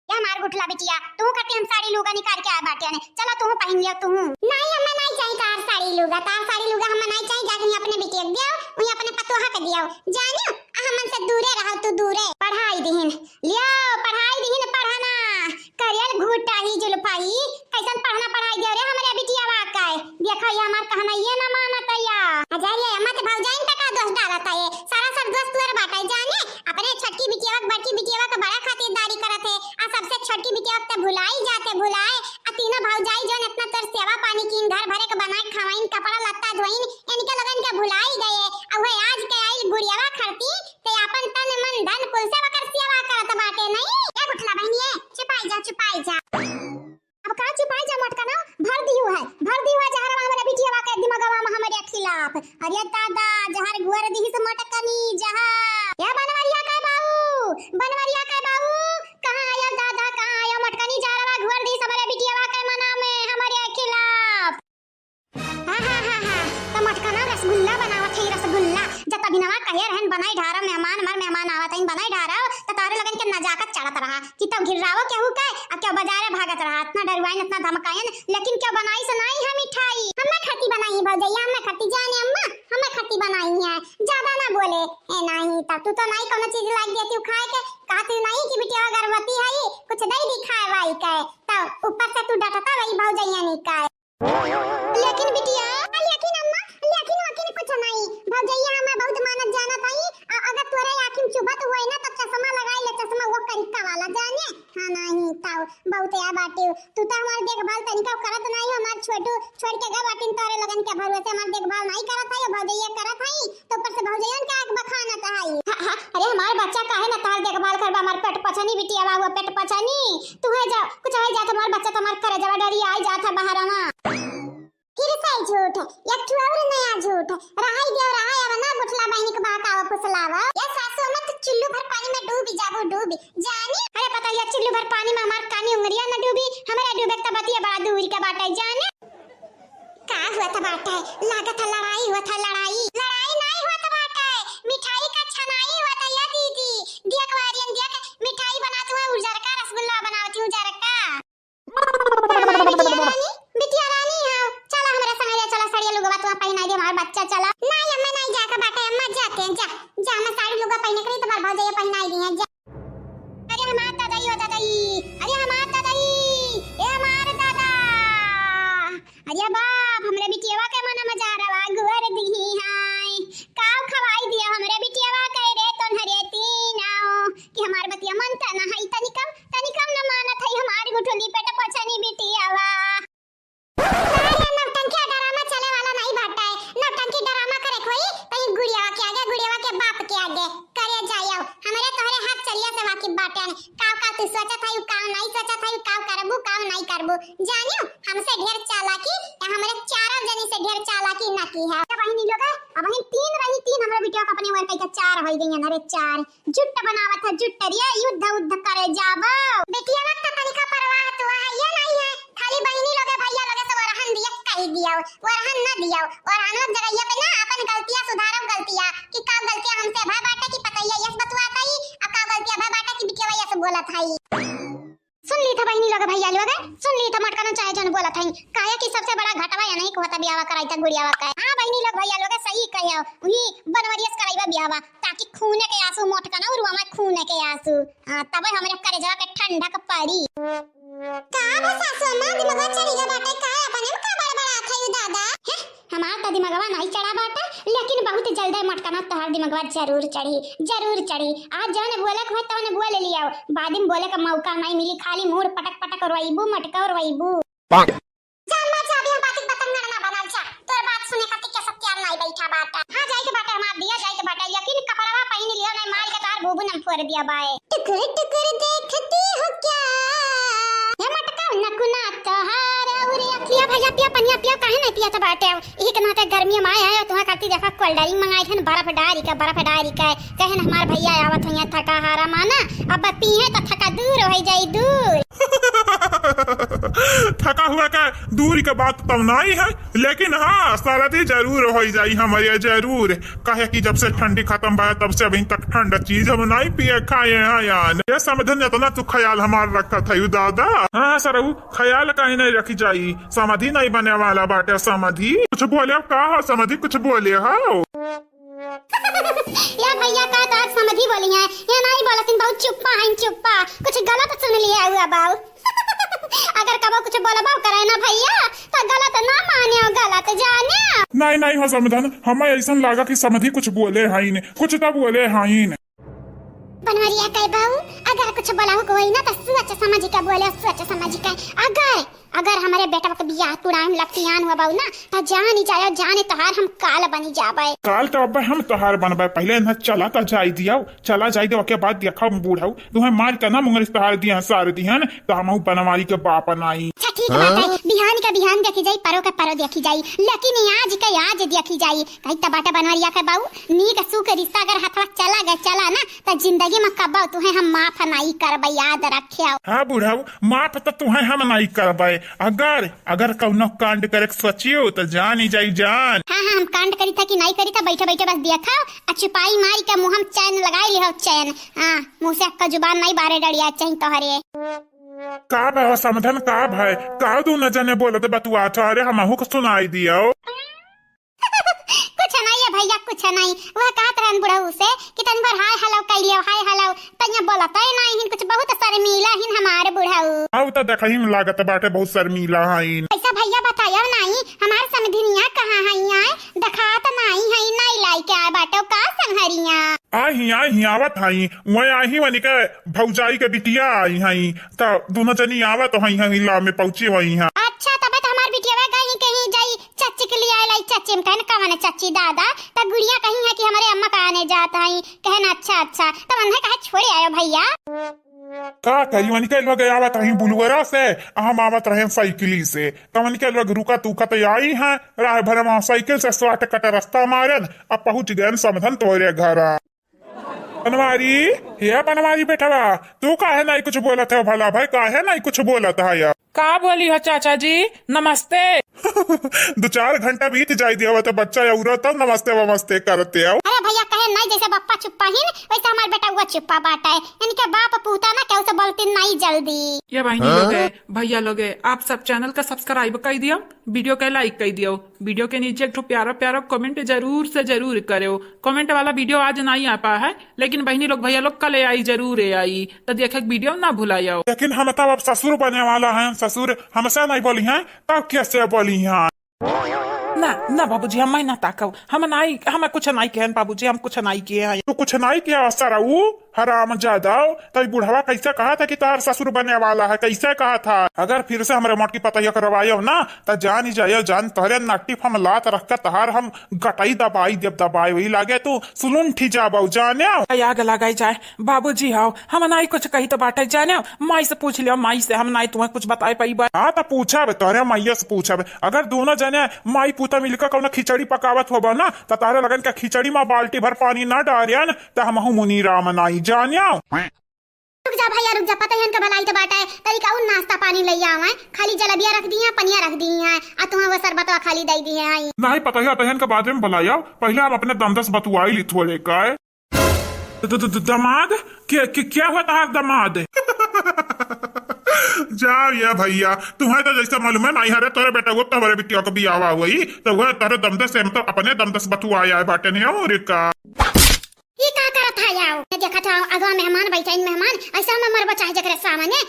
ये हमार गुठला बिटिया तू कटी हम साड़ी लुगा निकाल के आ बाटे ने चलो तू पहन लियो तू नहीं हमें नहीं चाहिए तार साड़ी लुगा हमें नहीं चाहिए जाके अपने बिटिया के दियो वही अपने पतोहा के दियो जानियो हमन से दूरे रहो तू दूरे पढ़ाई दिहिन लियो पढ़ाई दिहिन पढ़ाना करियल घूटा ही जुलफाई कैसन पढ़ना पढ़ाई दियो रे हमरे बिटिया वाकाय देखो ये हमार कहना ये ना मानत या अजाइए अम्मा ते भौजाइन तक दोस्त डालत है सारा सब दोस्त तुअर बाटे जाने अपने छटकी बिटिया बड़की बिटिया का बड़ा खातिरदारी करत है आ सबसे छोटी बिटिया ते भुलाई भुलाए आ तीनों भौजाई जोन इतना तोर सेवा पानी कीन घर भरे के बनाए खवाइन कपड़ा लत्ता धोइन इनके लगन के भुलाई गए अब वह आज के आई गुड़ियावा खरती ते अपन तन मन धन कुल से वकर सेवा करत बाटे नहीं ए गुठला बहनिए छुपाई जा अब का छुपाई जा मटका ना भर दियो है जहर हमारे बिटिया के दिमागवा में हमारे खिलाफ अरे दादा जहर गुअर दिही से मटकनी जहा या बनवरिया का बाबू कहां आया दादा कहां आया मटकनी जहरवा गुअर दिही हमारे बिटिया के मना में हमारे खिलाफ हा तो मटका ना रसगुल्ला बनावत है रसगुल्ला जब तभी नवा कहे रहन बनाई ढारा मेहमान आवत है बनाई ढारा त तारे लगन के नजाकत चढ़त रहा कि तब घिरावो केहू के आ के बाजारे भागत रहा इतना डरवाइन इतना धमकायन लेकिन क्या बनाई से नहीं है मिठाई हमें खती बनाई भौजैया हमें खती जाने अम्मा हमें खती बनाई है ज्यादा ना बोले ए नहीं तब तू तो नहीं कोनो चीज लाग देती खाए के कहती नहीं कि बिटिया गर्भवती है कुछ नहीं दिखाए भाई के तब ऊपर से तू डटता रही भौजैया नहीं का लेकिन बिटिया लेकिन अम्मा लेकिन कुछ नहीं भौजैया हमें बहुत मानत जानत आई अगर तोरे आंखिन चुभत होई ना तो चश्मा लगाई ले चश्मा वो करिका वाला जाने हां नहीं ताऊ बहुत या बाटे तू तो हमार देखभाल तनिका करत नहीं हमार छोटू छोड़ के गए बाटिन तोरे लगन के भरोसे हमार देखभाल नहीं करत है भौजैया करत है तो ऊपर से भौजैयन का आंख बखानत है अरे हमार बच्चा काहे ना तार देखभाल करबा हमार पेट पछनी बिटिया बाबू पेट पछनी तू है जा कुछ है जा हमार बच्चा तुम्हार करे जवा डरी आई जात है बाहर ना फिर सही झूठ एक ठो और नया झूठ रहाई दियो रहाई अब ना गुठला बहनी के बहकावा फुसलावा या सासू मत चुल्लू भर पानी में डूबी जानी अरे पता है चुल्लू भर पानी में हमार कानी उंगलियां ना डूबी हमारे डूबे त बतिया बड़ा दूर के बाटे जाने का हुआ था बाटे लागत लड़ाई हुआ था लड़ाई नहीं हुआ था बाटे मिठाई का छनाई हुआ था या दीदी देख वारियन देख मिठाई बनाती हूं उजर का रसगुल्ला बनाती हूं उजर का बिटिया रानी हां चला हमरा संगे चला साड़ी लुगा तू पहना दे हमार बच्चा चला नहीं अम्मा नहीं जाके बाटे अम्मा जाते हैं जा मैं साड़ी लुगा पहने के लिए तुम्हार भौजैया पहनाई दी है जा अरे हमार दादाई अरे हमार दादाई ए हमार दादा अरे बाप हमरे बिटियावा के मन में जा रहा गुअर दी हाय काव खवाई दिया हमरे बिटियावा कह रे तोन हरे तीन आओ कि हमार बतिया मन तना है तनिकम न मानत है हमार गुठली पेट पछनी बिटियावा नौटंकी ड्रामा चले वाला नहीं भाटा है नौटंकी ड्रामा करे कोई कहीं गुड़ियावा के बाप के आगे करे जायो हमारे तोहरे हाथ चलिया से वाकिफ बाटे काव तू सोचा था काव नहीं सोचा था काव करबू काव नहीं करबू जानियो हमसे ढेर चालाकी या हमारे चारों जनी से ढेर चालाकी ना की है बहनी लोग अब हम तीन हमरा बिटिया का अपने वर कई चार होई गई ना रे चार जुट बनावत है जुट रे युद्ध करे जाबो बेटिया ना तनिका परवाह तो है ये नहीं है खाली बहनी लोग भैया लोग से वरहन दिया कह दिया वरहन ना दिया और हम लोग जगह पे ना अपन गलतियां सुधारब गलतियां कि का गलतियां हमसे भा बाटा की पता है यस बतवाता ही आ का गलतियां भा बाटा की बिटिया यस बोलत है सुन ली था बहनी लोग भैया लोग सुन ली था मटका ना चाहे जन बोलत है काया की सबसे बड़ा घटवा या नहीं को होता ब्याह कराई था गुड़ियावा का हां बहनी लोग भैया लोग सही कहियो उही बनवरियस कराईबा ब्याहवा ताकि खून के आंसू मोटका ना उरवा में खून के आंसू हां तबे हमरे करे जवा के ठंडक पड़ी का बस सासू मां दिमाग चढ़ी गा बाटे का अपने का बड़ा बड़ा रे दादा? हमार तो दिमागवा नहीं चढ़ा बाटा, लेकिन बहुत जल्दी मटकना तोहर दिमागवा जरूर चढ़ी। आज जौन बोले के हो तौन बोल लिया, बाद में बोले का मौका नहीं मिली, खाली मुंह पटक पटक रोइबू मटका रोइबू। जानमा चाबी हम बातिक पतंग ना बनल छा, तोर बात सुने खातिर के सब तैयार नहीं बैठा बाटा। हां जाई के बाटा हमार दिया जाई के बाटा, यकीन कपड़वा पहिन लियो नहीं मार के तार भूबू न फोड़ दिया बाए। टुकुर टुकुर देखती हो क्या ये मटका नकुना तोहार उरे अखिया भैया पिया पनिया पिया काहे नहीं पिया त बाटे। ई के नाते गर्मी में आया है तुहा खातिर देखा कोल्ड ड्रिंक मंगाई हन बर्फ डारी का कहन हमार भैया आवत हइया थका हारा माना, अब पीए त थका दूर हो जाई दूर। थका हुआ का दूर का बात तब नहीं है, लेकिन हाँ सरदी जरूर हो जाई हमारे जरूर। कहे कि जब से ठंडी खत्म भा तब से अभी तक ठंडा चीज हम नहीं पिए खाए हैं यार। ये समझन इतना तू ख्याल हमार रखा था दादा। हाँ सर ख्याल कहीं नहीं रखी जाई, समाधि नहीं बने वाला बाटे। समाधि कुछ बोले का समाधि कुछ बोले हो या भैया का आज समझी बोली है या नहीं बोलतिन, बहुत चुप्पा कुछ गलत सुन लिया हुआ बाऊ। अगर कबो कुछ बोलबा करे ना भैया तो गलत ना माने, गलत जाने। नहीं हो समझन, हमें ऐसा लगा कि समझी कुछ बोले हाई ने, कुछ तो बोले हाई ने। बनवरिया कह बाऊ अगर कुछ बोला कोई ना तो सोच समझ के बोले, सोच समझ के। अगर हमारे बेटा के बियाह तुराम लपटियान हुआ बाऊ ना तो जानी जाए जाने तोहार हम काल बनी जाबे। काल तो अब हम तोहार बनबे, पहले न चला तो जाई दिया के बाद देखा बूढ़ाऊ तुम्हें मार के ना मुंगरी तोहार दिया सार दिहन तो हम बनवारी के बाप नाई। अच्छा ठीक है बाटे, बिहान का बिहान देखी जाई, परो का परो देखी जाई, लेकिन आज का आज देखी जाई। कहीं त बाटा बनवरिया के बाऊ नीक सुख रिश्ता अगर हथवा चला ना तो जिंदगी में कब्बा तुम्हें हम माफ नहीं करबे, याद रखियो। हाँ बूढ़ाऊ माफ तो तुम्हें हम नहीं करबे, अगर कौनो कांड करे सोचियो तो जान ही जाई जान। हाँ हम कांड करी था कि नहीं करी था बैठे बैठे बस देखा चुपाई मारी के मुंह हम चैन लगाई लिहो चैन। हाँ मुंह से का जुबान नहीं बारे डरिया चाहिए तोहरे। का भाई समाधान का भाई का दू न जाने बोलत बतुआ अरे हमहू को सुनाई दियो। कुछ नहीं है भैया कुछ नहीं, वह कहत रहन बुढ़ऊ से कि तन भर हाय हेलो कह लियो हाय हेलो तन्या बोलत है नहीं हिन कुछ बहुत शर्मीला हिन हमारे बुढ़ऊ। अब तो देखा ही लागत बाटे बहुत शर्मीला हईन। ऐसा भैया बतायो नहीं हमार समधिनिया कहां हइया दिखात नहीं लाई के आए बाटो का संहरिया। आई आवत हई वही आई वनी के भौजाई के बिटिया आई हई तो दोनों जनी आवत हई ला में पहुंची हुई है। अच्छा तब तो हमार बिटिया गई कहीं जाई चाची के लिए आई चाची में कहन कवन चाची दादा त गुड़िया कहीं है कि हमारे अम्मा कहने जात हई कहन अच्छा तब अन्हे कहे छोड़े आयो भैया। का करी वनी के लोग आवत हई बुलवरा से, हम आवत रहे साइकिली से तो वनी के लोग रुका तू कत आई है राह भर में साइकिल से 100 कट रास्ता मारन अब पहुंच गए समझन तोरे घर। बनवारी बेटवा तू काहे नहीं कुछ बोलत है भला भाई, काहे नहीं कुछ बोलत है यार। का बोली हो चाचा जी नमस्ते। 2-4 घंटा बीत जाई दिया तो बच्चा औरो तो नमस्ते वमस्ते करते हो। अरे भैया कहे नहीं जैसे बप्पा चुप्पा हिन वैसे हमार बेटा हुआ चुप्पा बाटा है, यानी के बाप पूता ना केहू से बोलती नहीं जल्दी। ये बहनी लोग है भैया लोग है आप सब चैनल का सब्सक्राइब कर दियो, वीडियो के लाइक कर दियो, वीडियो के नीचे एक प्यारा कमेंट जरूर से जरूर करो। कमेंट वाला वीडियो आज नहीं आ पाया है लेकिन बहनी लोग भैया लोग कल आई जरूर आई तो देखे वीडियो ना भुलाओ। लेकिन हम तब अब ससुर बने वाला है, ससुर हमसे नहीं बोली है तब कैसे बोली है। ना बाबूजी हम ना ताकव हम कुछ नहीं किए बाबूजी, हम कुछ नहीं किए हैं। तू कुछ नहीं किया सराऊ हराम जादा तो बुढ़वा कैसे कहा था कि तार ससुर बने वाला है, कैसे कहा था। अगर फिर से हमारे मोट की पता करवायो ना तो जान ही जाइयो जान तोहरे नाटिफ हम लात रख कर तहार हम गटाई दबाई जब दबाई वही लागे तू सुलून ठी जाबो जाने आग लगाई जाए बाबूजी आओ हम नहीं कुछ कही तो बाटे जाने माई से पूछ लियो, माई से हम नहीं तुम्हें कुछ बताए पाई। हाँ तो पूछा तोहरे मैया से पूछा अगर दोनों जने माई पूता मिलकर कौन खिचड़ी पकावत होबा ना तो तारे लगन का खिचड़ी में बाल्टी भर पानी ना डारियन तो हम मुनी राम नाई जानिया। रुक जा भैया रुक जा, पता है इनका भलाई तो बाटा है तरीका उन नाश्ता पानी ले आओ है, खाली जलेबिया रख दी है पनिया रख दी है आ तुम्हें वो शरबत खाली दे दी है। नहीं पता है तहन के बाद में बुलाया पहले हम अपने दंदस बतुआई ली थोड़े का दमाद क्या होता है दमाद। जाओ या भैया तुम्हें तो जैसे मालूम है नहीं हरे तोरे बेटा वो तुम्हारे बिटिया को भी आवा हुई तो वह तारे दमदस से मतलब अपने दमदस बतुआया बाटे नहीं और का ये का करत है याओ देखा था अगवा मेहमान बैठा मेहमान ऐसा में मर बचा जकरे सामने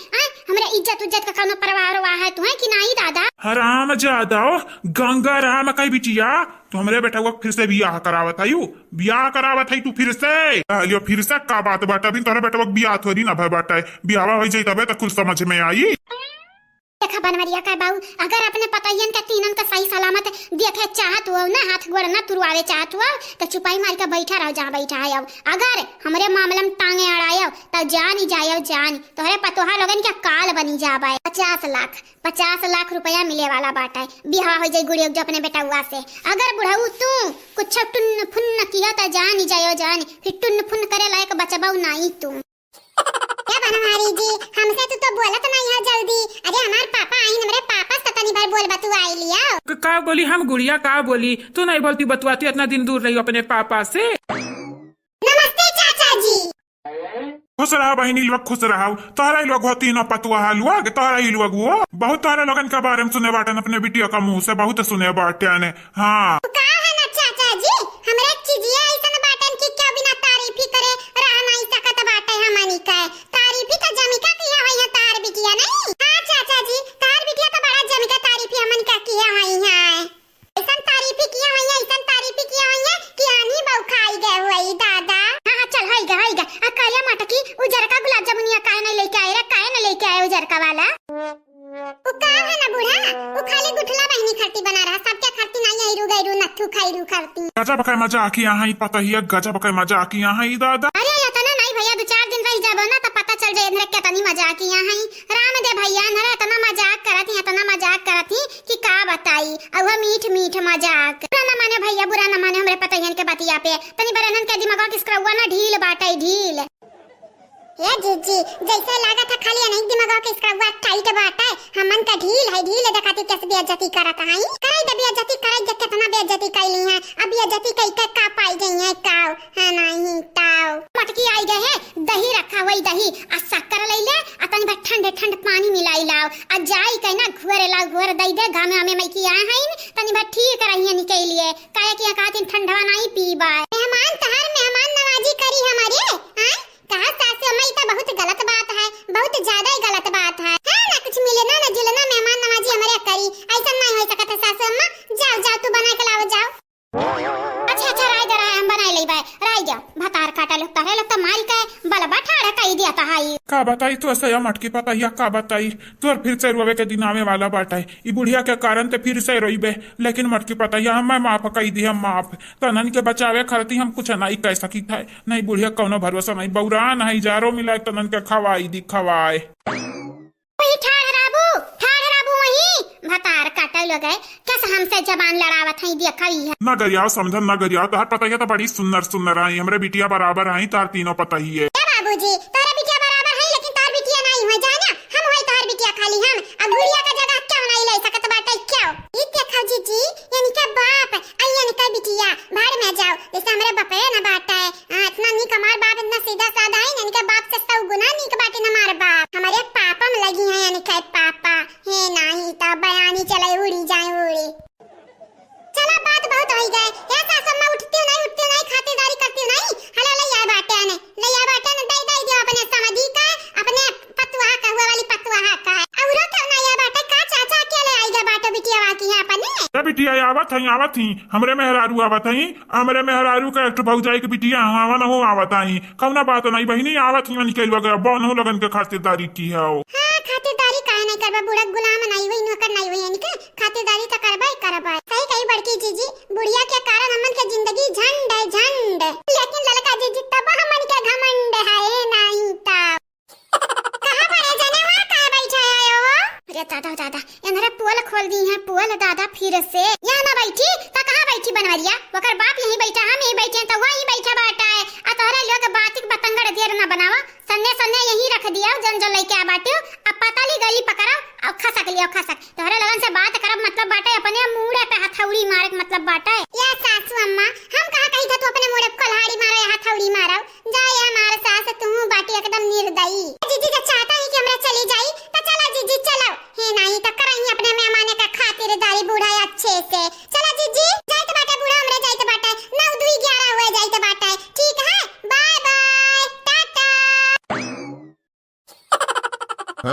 हमरा इज्जत उज्जत का कौनो परवाह है तू है कि नहीं दादा। हराम जादव गंगा राम कई बिटिया तो हमरे बेटा को फिर से बियाह करावत है बियाह करावत है तू फिर से लियो फिर से का बात बाटा अभी तोरे बेटा को बियाह थोड़ी ना भाई बाटा बियाह हो जाई तबे तो कुछ समझ में आई। देखा बनवरिया का बाऊ अगर अपने पतयन के तीनन का सही सलामत देखे चाहत हो ना हाथ गोड़ ना तुरवावे चाहत हो तो चुपाई मार के बैठा रहो जहाँ बैठा है। अगर हमरे मामला में टांगे अड़ायो तो जान ही जायो जान तोहरे पतोहा लोगन के काल बनी जाबे। 50 लाख रुपया मिले वाला बाटा है बिहार हो जाए गुड़िया जो अपने बेटा हुआ से। अगर बुढ़ऊ तू कुछ टुन्न फुन्न किया तो जान ही जायो जान फिर टुन्न फुन्न करे लायक बचबाऊ नहीं तू। क्या बनवारी जी हमसे तो बोलत नहीं है जल्दी। अरे हमार पापा आई हमरे पापा से तनी बार बोल बतू आई लिया का बोली हम गुड़िया का बोली तू नहीं बोलती बतवाती इतना दिन दूर रही अपने पापा से। नमस्ते चाचा जी। खुश रहा बहनी लोग खुश रहा तोहरा लोग होती न पतुआ हलुआ तोहरा ही लोग वो बहुत तोहरा लोगन के बारे में सुने बाटन अपने बिटिया का मुंह से बहुत सुने बाटन। हाँ का है ना चाचा जी हमरे चीजिया ऐसन बाटन की क्या बिना तारीफ ही करे रह नहीं सकत बाटे हमनी का तारीफ ही तो जमिका किया है तार बिटिया नहीं। हां चाचा जी तार बिटिया तो बड़ा जमिका तारीफ ही हमनी का किया है ऐसन तारीफ ही किया है ऐसन तारीफ ही किया है कि आनी बहु खाई गए हुई दादा। हां चल होइगा आ काया मटकी उजर का गुलाब जामुनिया काहे नहीं लेके आए रे काहे नहीं लेके आए उजर का वाला वो का है ना बूढ़ा वो खाली गुठला बहनी खट्टी बना रहा सबके खट्टी नहीं आई रुगैरू नथु खाईरू करती। गजब का मजाक यहाँ ही पता ही है गजब का मजाक यहाँ ही दादा। अरे ये तो नहीं भैया 2-4 दिन रह जाबो ना तो पता चल जाए इधर कितनी मजाक यहाँ ही राम दे भैया नरे इतना मजाक करत ही कि का बताई अब मीठ मजाक बुरा न माने भैया बुरा न माने हमरे पता ही के बतिया पे तनी बरनन के दिमाग किस करवा ना ढील बाटे ढील ये जीजी जैसे लगा था खाली नहीं दिमाग के इसका हुआ टाइट बाटा है हमन का ढील है दिखाती कैसे बेइज्जती करत है करे दे बेइज्जती करे जब कितना बेइज्जती कैली है अब बेइज्जती कई का पाई गई है काव है नहीं ताव मटकी आई गए है दही रखा हुई दही आ शक्कर ले ले आ तनी ठंड पानी मिलाई लाओ आ जाई कहीं ना घुर दई दे गामे में मैं की आए हैं तनी बार ठीक रही निकलिए काहे कि कहती ठंडा नहीं पीबा मेहमान तहर मेहमान नवाजी करी हमारे हैं कहा सासू अम्मा तो बहुत गलत बात है बहुत ज्यादा ही गलत बात है ना कुछ मिले ना जुलना मेहमान नवाजी हमारे करी ऐसा नहीं हो सकता सासू अम्मा जाओ तू बना के लाओ जाओ। अच्छा राय दे रहा हम बना ले भाई राय जाओ भतार काटा लगता माल का बलबा ठाड़ा कही दिया था हाई का बताई तो ऐसा या मटकी पता या का बताई तोर फिर से रोवे के दिन आवे वाला बाटा है ई बुढ़िया के कारण ते फिर से रोइबे लेकिन मटकी पता या हम माफ कही दी हम माफ तनन के बचावे खरती हम कुछ नहीं कह सकी था नहीं बुढ़िया कौनो भरोसा नहीं बौरा नहीं जारो मिलाए तनन के खवाई दी खवाए ठाड़ वही भतार काटा लगे कैसे हमसे जबान लड़ावत है देखई है ना गरियाओ समझन ना गरियाओ तार पता है तो बड़ी सुंदर आई हमरे बिटिया बराबर आई तार तीनों पता ही है बाबूजी तारा बिटिया बराबर है लेकिन तार बिटिया नहीं हो जाना हम होई तार बिटिया खाली हम अब गुड़िया का जगह क्यों नहीं ले सकत बाटे क्यों ई देखा जीजी यानी का बाप आई यानी का बिटिया भाड़ में जाओ जैसे हमरे बापे ना बाटा है इतना नी कमार बाप इतना सीधा साधा है यानी का बाप से 100 गुना नी का बाटे ना मार बाप हमारे पापा में लगी है यानी का पापा है नहीं ता बयानी चले उड़ी जाए चला बात बहुत हो गए या सासू अम्मा उठती नहीं खातिरदारी करती नहीं हले ले आ बाटे ने दई दियो अपने समझी का अपने पतुआ का हुआ वाली पतुआ का औरो तो ना या बाटे का चाचा अकेले आई गए बाटे बिटिया वाकी है अपने ए बिटिया आवत ही हमरे मेहरारू आवत ही हमरे मेहरारू का एक भौजाई के बिटिया आवा न हो आवत ही कौना बात नहीं बहिनी आवत ही निकल वगैरह बन हो लगन के खातिरदारी की है हां खातिरदारी काहे नहीं करबा बूढ़ा गुलाम नहीं हुई नौकर नहीं हुई यानी के खातिरदारी तो करबा सही कही बड़की जीजी बुढ़िया के कारण हमन के जिंदगी झंड लेकिन ललका जीजी तब हमन के घमंड है नहीं ता कहां पड़े जाने वहां काहे बैठा आयो अरे दादा इनरे पोल खोल दी है पोल दादा फिर से यहां ना बैठी तो कहां बैठी बनवरिया ओकर बाप यहीं बैठा हम यहीं बैठे तो वहीं बैठा बाटा है आ तोहरा लोग बातिक बतंगड़ देर ना बनावा सन्ने यहीं रख दिया जन लेके आ बाटे अब पता ली गली पकड़ो और खसक तोहरे लगन से बात करब मतलब बाटे अपने मुड़े पे हथौड़ी मारे मतलब बाटे या सासू अम्मा हम कहा कही था तू अपने मुड़े पे कुल्हाड़ी मारे हथौड़ी मारो जा या हमारे सास तू बाटी एकदम निर्दयी जीजी जो चाहता है कि हमरा चली जाई तो चला जीजी चलो हे नहीं तो करही अपने मेहमान का खातिरदारी बूढ़ा अच्छे से चला जीजी जाई तो बाटे बूढ़ा हमरे जाई तो बाटे 9 2 11 हुए जाई तो बाटे ठीक है बाय बाय आई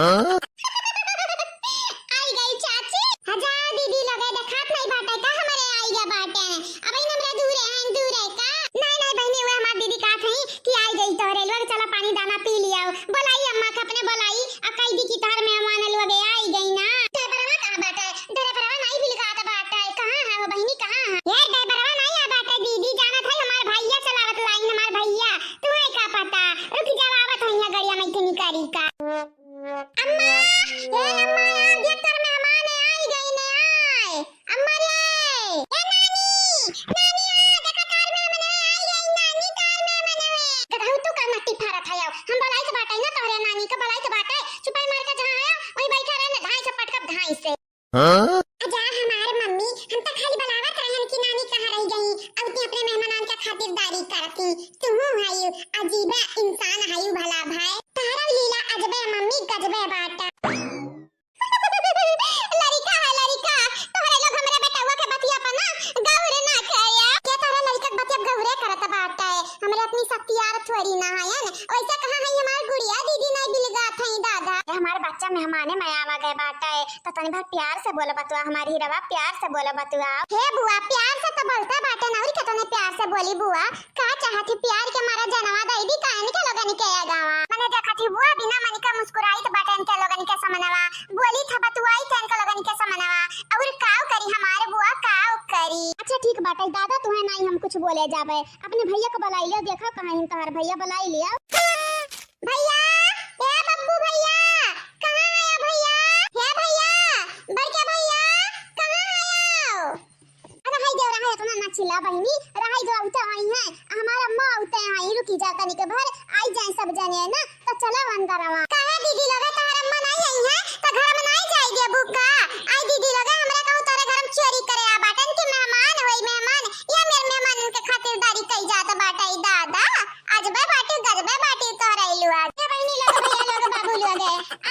गई चाची। हजार दीदी लगे देखात नहीं बाटे का हमारे आई गया बाटे। अब इन हमरा दूर है का। नहीं नहीं बहनी वो हमार दीदी का थई कि आई गई तोरे लोग चला पानी दाना पी लिया। बोलाई अम्मा का अपने बोलाई अकाई दी की तार मेहमान लोग आई गई ना। ड्राइवरवा कहां बाटे? ड्राइवरवा नहीं बिलगात बाटे। कहां है वो बहनी कहां है? ये ड्राइवरवा नहीं आ बाटे दीदी जाना था हमार भैया चलावत लाइन हमार भैया। तुम्हें का पता? रुक जा आवत हइया गड़िया में इतनी करी का। अम्मा ये अम्मा यार ये तर मेहमान आई गई ने आए। अम्मा रे ए नानी नानी आ देखा कार में मने आई गई नानी कार में मने गधाऊ तू का मट्टी फारा था यार। हम बलाई के बाटे ना तोरे नानी का बलाई के बाटे चुपाई मार के जहां आया वही बैठा रहने ढाई से पटकब ढाई से। अजा हमारे मम्मी हम तो खाली बनावत रहन कि नानी कहां रह गई। अब ती अपने मेहमानान का खातिरदारी करती। तू हायू अजीब इंसान हायू भला भाई। तारा लीला अजबे मम्मी गजबे बाटा। लड़का है लड़का तोरे लोग हमरे बेटवा के बतिया पर ना गौरे ना खाया के तोरे लड़का के बतिया गौरे करत बाटा है। हमरे अपनी शक्तियार थोड़ी ना है न वैसे कहां है हमार गुड़िया दीदी नहीं बिलगा थई दादा। हमारे बच्चा मेहमाने में आवा गए बाटा है तो तनी भर प्यार से बोले बतुआ हमारी हीरावा प्यार से बोले बतुआ। हे बुआ प्यार से तो बोलता बाटे नौरी के तने प्यार से बोली बुआ का चाहती प्यार के मारा जनवा दईदी कान के लोगन के गावा मने देखती बुआ बिना मन का मुस्कुराई तो बाटे इनके लोगन के समनवा बोली था बतुआई तो इनके लोगन के समनवा और काव करी हमारे बुआ काव करी। अच्छा ठीक बाटे दादा तुम्हें नहीं हम कुछ बोले जावे अपने भैया को बुलाई लियो देखो कहां है तोहर भैया बुलाई लियो। भैया ए बब्बू भैया कहां है भैया? हे भैया बड़के भैया कहां है? अरे हाय देव रहा है तो ना चिल्ला बहनी रहाई जो उठा आई है हमारा मां उठे आई रुकी जा तनी के भर आई जाए सब जने ना तो चला अंदरवा। काहे दीदी लगे तार अम्मा नहीं आई है तो घर में नहीं जाएगी बुका। आई दीदी लगे हमरा कहू तारे घर में चोरी करे आ बाटन के मेहमान होई मेहमान या मेरे मेहमान के खातिरदारी कई जात बाटाई दादा अजबे बाटी गजबे बाटी तोरैलु आज। ये बहनी लोग भैया लोग बाबू लोग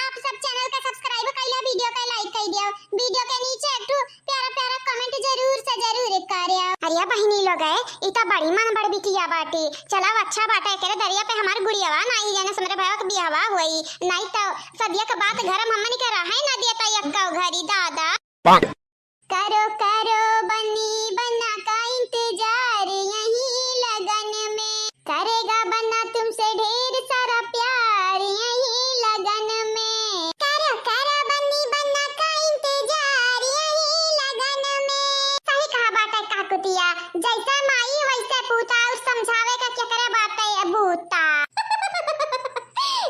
आप सब चैनल का सब्सक्राइब कइला वीडियो का लाइक कई दियो वीडियो के नीचे एक प्यारा प्यारा कमेंट जरूर से जरूर करियो। अरे बहनी लोग इता बड़ी मन बड़ बिटिया बाटी चला अच्छा बाटा करे दरिया पे हमार गुड़ियावा नहीं जाने समरे भैया के बियाहवा होई नहीं तो सदिया के बात घर में हमनी के रहे ना दिया तो यक्का घरी दादा। करो करो बनी बना का इंतजार यही लगन में करेगा बना तुमसे ढेर सारा प्यार यही लगन में। करो करो बनी बना का इंतजार यही लगन में। सही कहा बात है काकुतिया जैसे माई वैसे पूता और समझावे का क्या करे बात है बूता।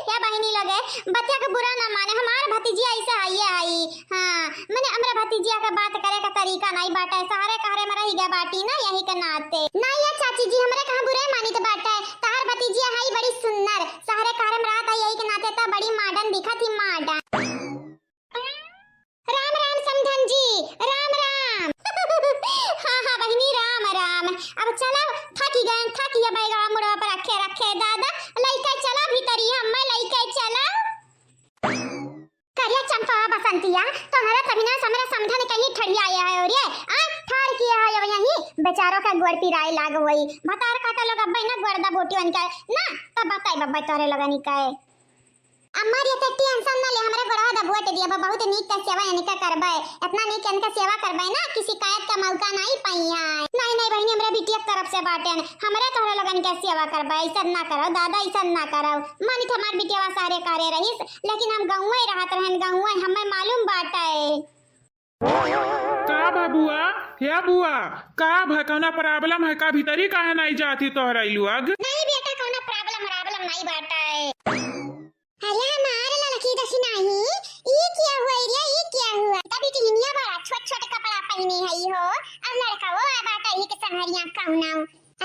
या बहनी लगे बतिया का बुरा ना माने हमार भतीजिया ऐसे आई आई। हां मैंने हमरा भतीजिया का बात करे का तरीका नहीं बाटा है सारे कहरे में रही गए बाटी ना यही के नाते नहीं या चाची जी हमरे कहां बुरे मानी तो बाटा है तार भतीजिया है बड़ी सुंदर सारे कहरे में रात है यही के नाते तो बड़ी मॉडर्न दिखत ही मॉडर्न। राम राम समधन जी राम राम। हां हां बहनी राम राम। अब चला थकी बैगा मुड़वा पर रखे दादा लइका चला भीतरी हम लइका चला करिया चंपा बसंतिया तोहरा तभी ना समरा समझन कहीं ठड़ी आया है और ये ठाड़ किया है यही बेचारों का गोड़ पिराई लाग होई भतार काटा लोग अब्बे ना गोरदा बोटी अनका ना तब बताई बब्बा तोरे लगनी काए अम्मा रे ते टेंशन ना ले हमरे गोड़ा दबुआ ते दिया बहुत नीक का सेवा इनका करबे इतना नीक इनका सेवा करबे ना किसी शिकायत का मौका नहीं पइया। नहीं नहीं बहनी हमरे बिटिया तरफ से बाटेन हमरे तोरे लगन के सेवा करबे ऐसा ना करो दादा ऐसा ना करो मानी हमार बिटिया सारे कार्य रहिस लेकिन हम गांव में रहत रहन गांव में हमें मालूम बाटा है। का बाबुआ या बुआ का भकौना प्रॉब्लम है का भीतरी काहे नहीं जाती तोहराइलु अग? नहीं बेटा कौना प्रॉब्लम नहीं बाटा है। अरे हमारे लड़की दसी नहीं ये क्या हुआ ये क्या हुआ तभी टीनिया बड़ा छोटे कपड़ा पहने है हो और लड़का वो बाटा ही के संहरिया कहना।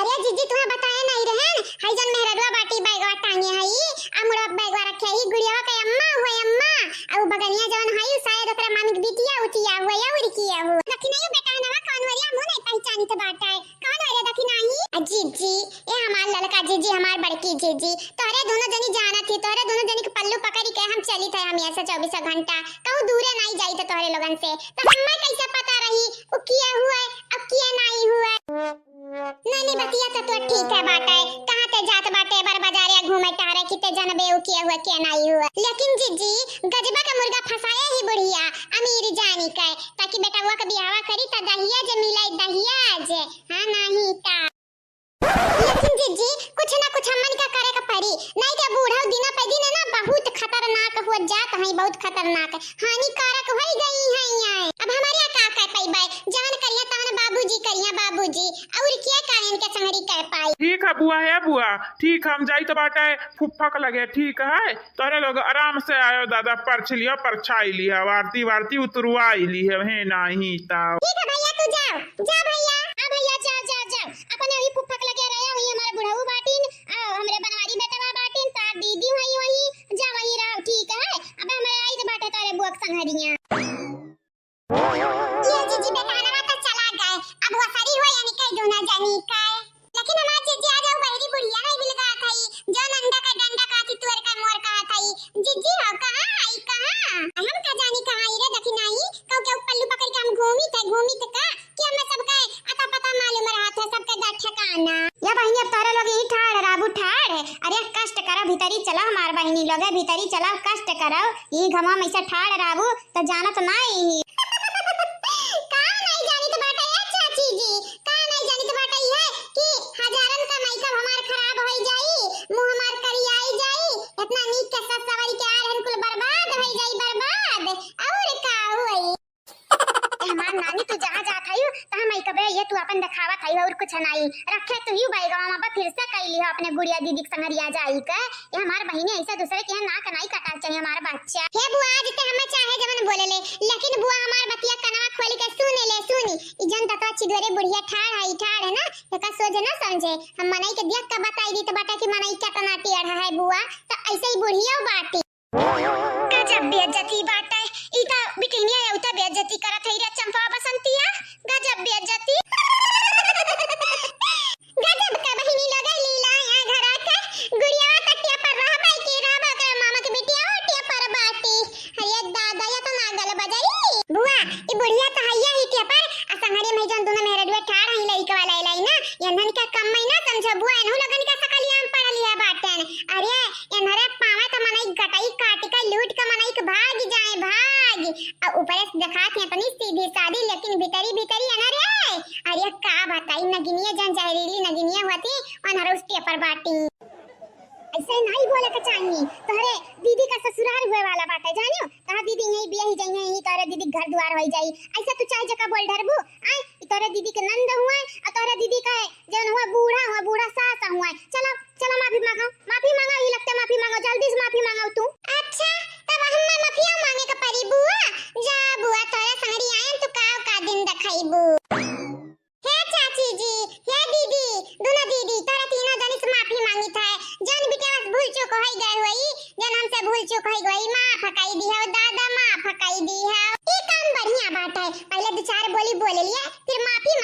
अरे जीजी तुम्हें बताया नहीं रहन हाई जन मेहरवा बाटी बैगवा टांगे हई अमड़ा बैगवा रखे ही गुड़िया के अम्मा हुए अम्मा और बगनिया जवन हई शायद ओकरा मामी के बिटिया उतिया हुआ या उड़ किया हुआ दखी नहीं बेटा नवा कौन वरिया मुंह नहीं पहचानी तो बाटा है कौन वरिया दखी नहीं जीजी ये हमार लड़का जीजी हमार बड़की जीजी तोरे दोनों जनी जाना थी तोरे दोनों जनी के पल्लू पकड़ी के हम चली थे हम ऐसे 24 घंटा कहूं दूरे नहीं जाई तो तोरे लोगन से तो हमें कैसे पता रही वो किया हुआ है अब किया नहीं हुआ। नहीं बतिया तो ठीक है बाटा है कहां ते जात बाटे बर बाजारे हूँ मैं तारा की ते जानबे उ किया हुआ क्या नहीं हुआ। लेकिन जीजी गजबा का मुर्गा फंसाया ही बुढ़िया अमीर जानी का ताकि बेटा हुआ का बियाह करी त दहिया जे मिलाई दहिया जे हां नहीं ता। लेकिन जीजी कुछ ना कुछ हमन का करे का पड़ी नहीं के बूढ़ा दिन पे दिन ना बहुत खतरनाक हो जात है बहुत खतरनाक हानिकारक हो गई है यहाँ। अब हमारे का कर पाई जान करिया तवन बाबूजी करिया बाबूजी और क्या कारण के संगरी कर पाई। ठीक है बुआ ठीक हम जाई तो बाटे फुफ्फक लगे ठीक है तोरे लोग आराम से आयो दादा परछ लिया परछाई लिया वारती वारती उतरवाई ली है नहीं ता। ठीक है भैया तू जाओ जा भैया आ भैया जा अपने वही फुफ्फक लगे रहे हुई हमारे बुढ़ऊ बाटिन हमरे बनवारी बेटवा बाटिन तार दीदी हुई वही जा वही रहो ठीक है। अब हमारे आई तो बाटे तारे बुआ संगरिया ये जीजी बेटाना तो चला गए अब वो सारी हो यानी कह दो ना जानी का। लेकिन हमारे जीजी आ जाओ बहरी बुढ़िया नहीं बिलगा थई जो नंदा का डंडा काती तुअर का मोर कहा थई जीजी हो कहां आई कहां हम का जानी कहां आई रे देखी नहीं कौ के पल्लू पकड़ के हम घूमी थे का कि हमें सब का अता पता मालूम रहा था सबका दा ठिकाना। या बहनी अब तारा लोग यही ठाड़ राबू ठाड़ है अरे कष्ट करा भीतरी चला हमार बहनी लोग भीतरी चला कष्ट करो ये घमा में से ठाड़ राबू तो जानत नहीं का नहीं जानी तो बाटा है चाची जी का नहीं जानी तो बाटा है कि हजारन का मेकअप हमार खराब हो जाई मुंह हमार करियाई जाई इतना नीक के सब सवारी के आरहन कुल बर्बाद हो जाई बर्बाद और का होई। हमार नानी तू जहां जात हई त हम कबे ये तू अपन दिखावा थई और कुछ नहीं रखे तो ही बाई गांव में फिर से कइली है अपने गुड़िया दीदी के संगरिया जाई के ये हमार बहिनी ऐसा दूसरे के नाक नहीं कटा चाहिए हमार बच्चा हे बुआ आज ते हमें चाहे जवन बोले ले लेकिन बुआ हमार बतिया कनवा खोल के सुनी ई जनता तो चिदरे बुढ़िया ठाड़ है ना एका सोच ना समझे हम मनई के देख के बताई दी तो बता कि मनई कितना टेढ़ा है बुआ तो ऐसे ही बुढ़िया बाटी गजब बेइज्जती बाटे ई त बिटिनिया उता बेइज्जती करत है रे चंपा बसंतिया गजब बेइज्जती गजब का बहिनी लगे लीला यहाँ घर आके गुड़िया तटिया पर रह भाई के रह बकर मामा के बिटिया ओटिया पर बाटी अरे दादा या तो नागल बजाई बुआ ई बुढ़िया तो हैया ही के पर असंगरे में जन दोनों मेरे दुए ठाड़ ही लई के वाला लाई ना यनन का कम महीना समझ बुआ एनु लगन का सकलिया हम पढ़ लिया बाटन अरे यनरे पावा तो मनई गटाई काट के लूट के मनई के भाग जाए भाग और ऊपर से दिखात है तनी सीधी सादी लेकिन भीतरी है ना रे अरे का बताई नगिनिया जन जहरीली नगिनिया होती और उसके पर बाटी ऐसे नहीं बोले के चाहिए तोरे दीदी का ससुराल हुए वाला बात है जानियो तोरा दीदी यही बियाह ही जाई है तोरे दीदी घर द्वार होई जाई ऐसा तू चाहे जका बोल डरबू आ तोरे दीदी के नंद हुआ और तोरे दीदी का जन हुआ बूढ़ा सास हुआ चलो माफी मांगो ही लगते माफी मांगो जल्दी से माफी मांगो तू। अच्छा तब हम माफी मांगे का परी बुआ जा बुआ तोरे संगरी आयन तू का दिन दिखाईबू हे चाची जी हे दीदी दोनों दीदी तोरे तीनों जन से माफी मांगी था जन बिटिया भूल चूक होई गई हुई जन हमसे भूल चूक होई गई मां फकाई दी है दादा मां फकाई दी है ये काम बढ़िया बात है पहले दो चार बोली बोल लिया फिर माफी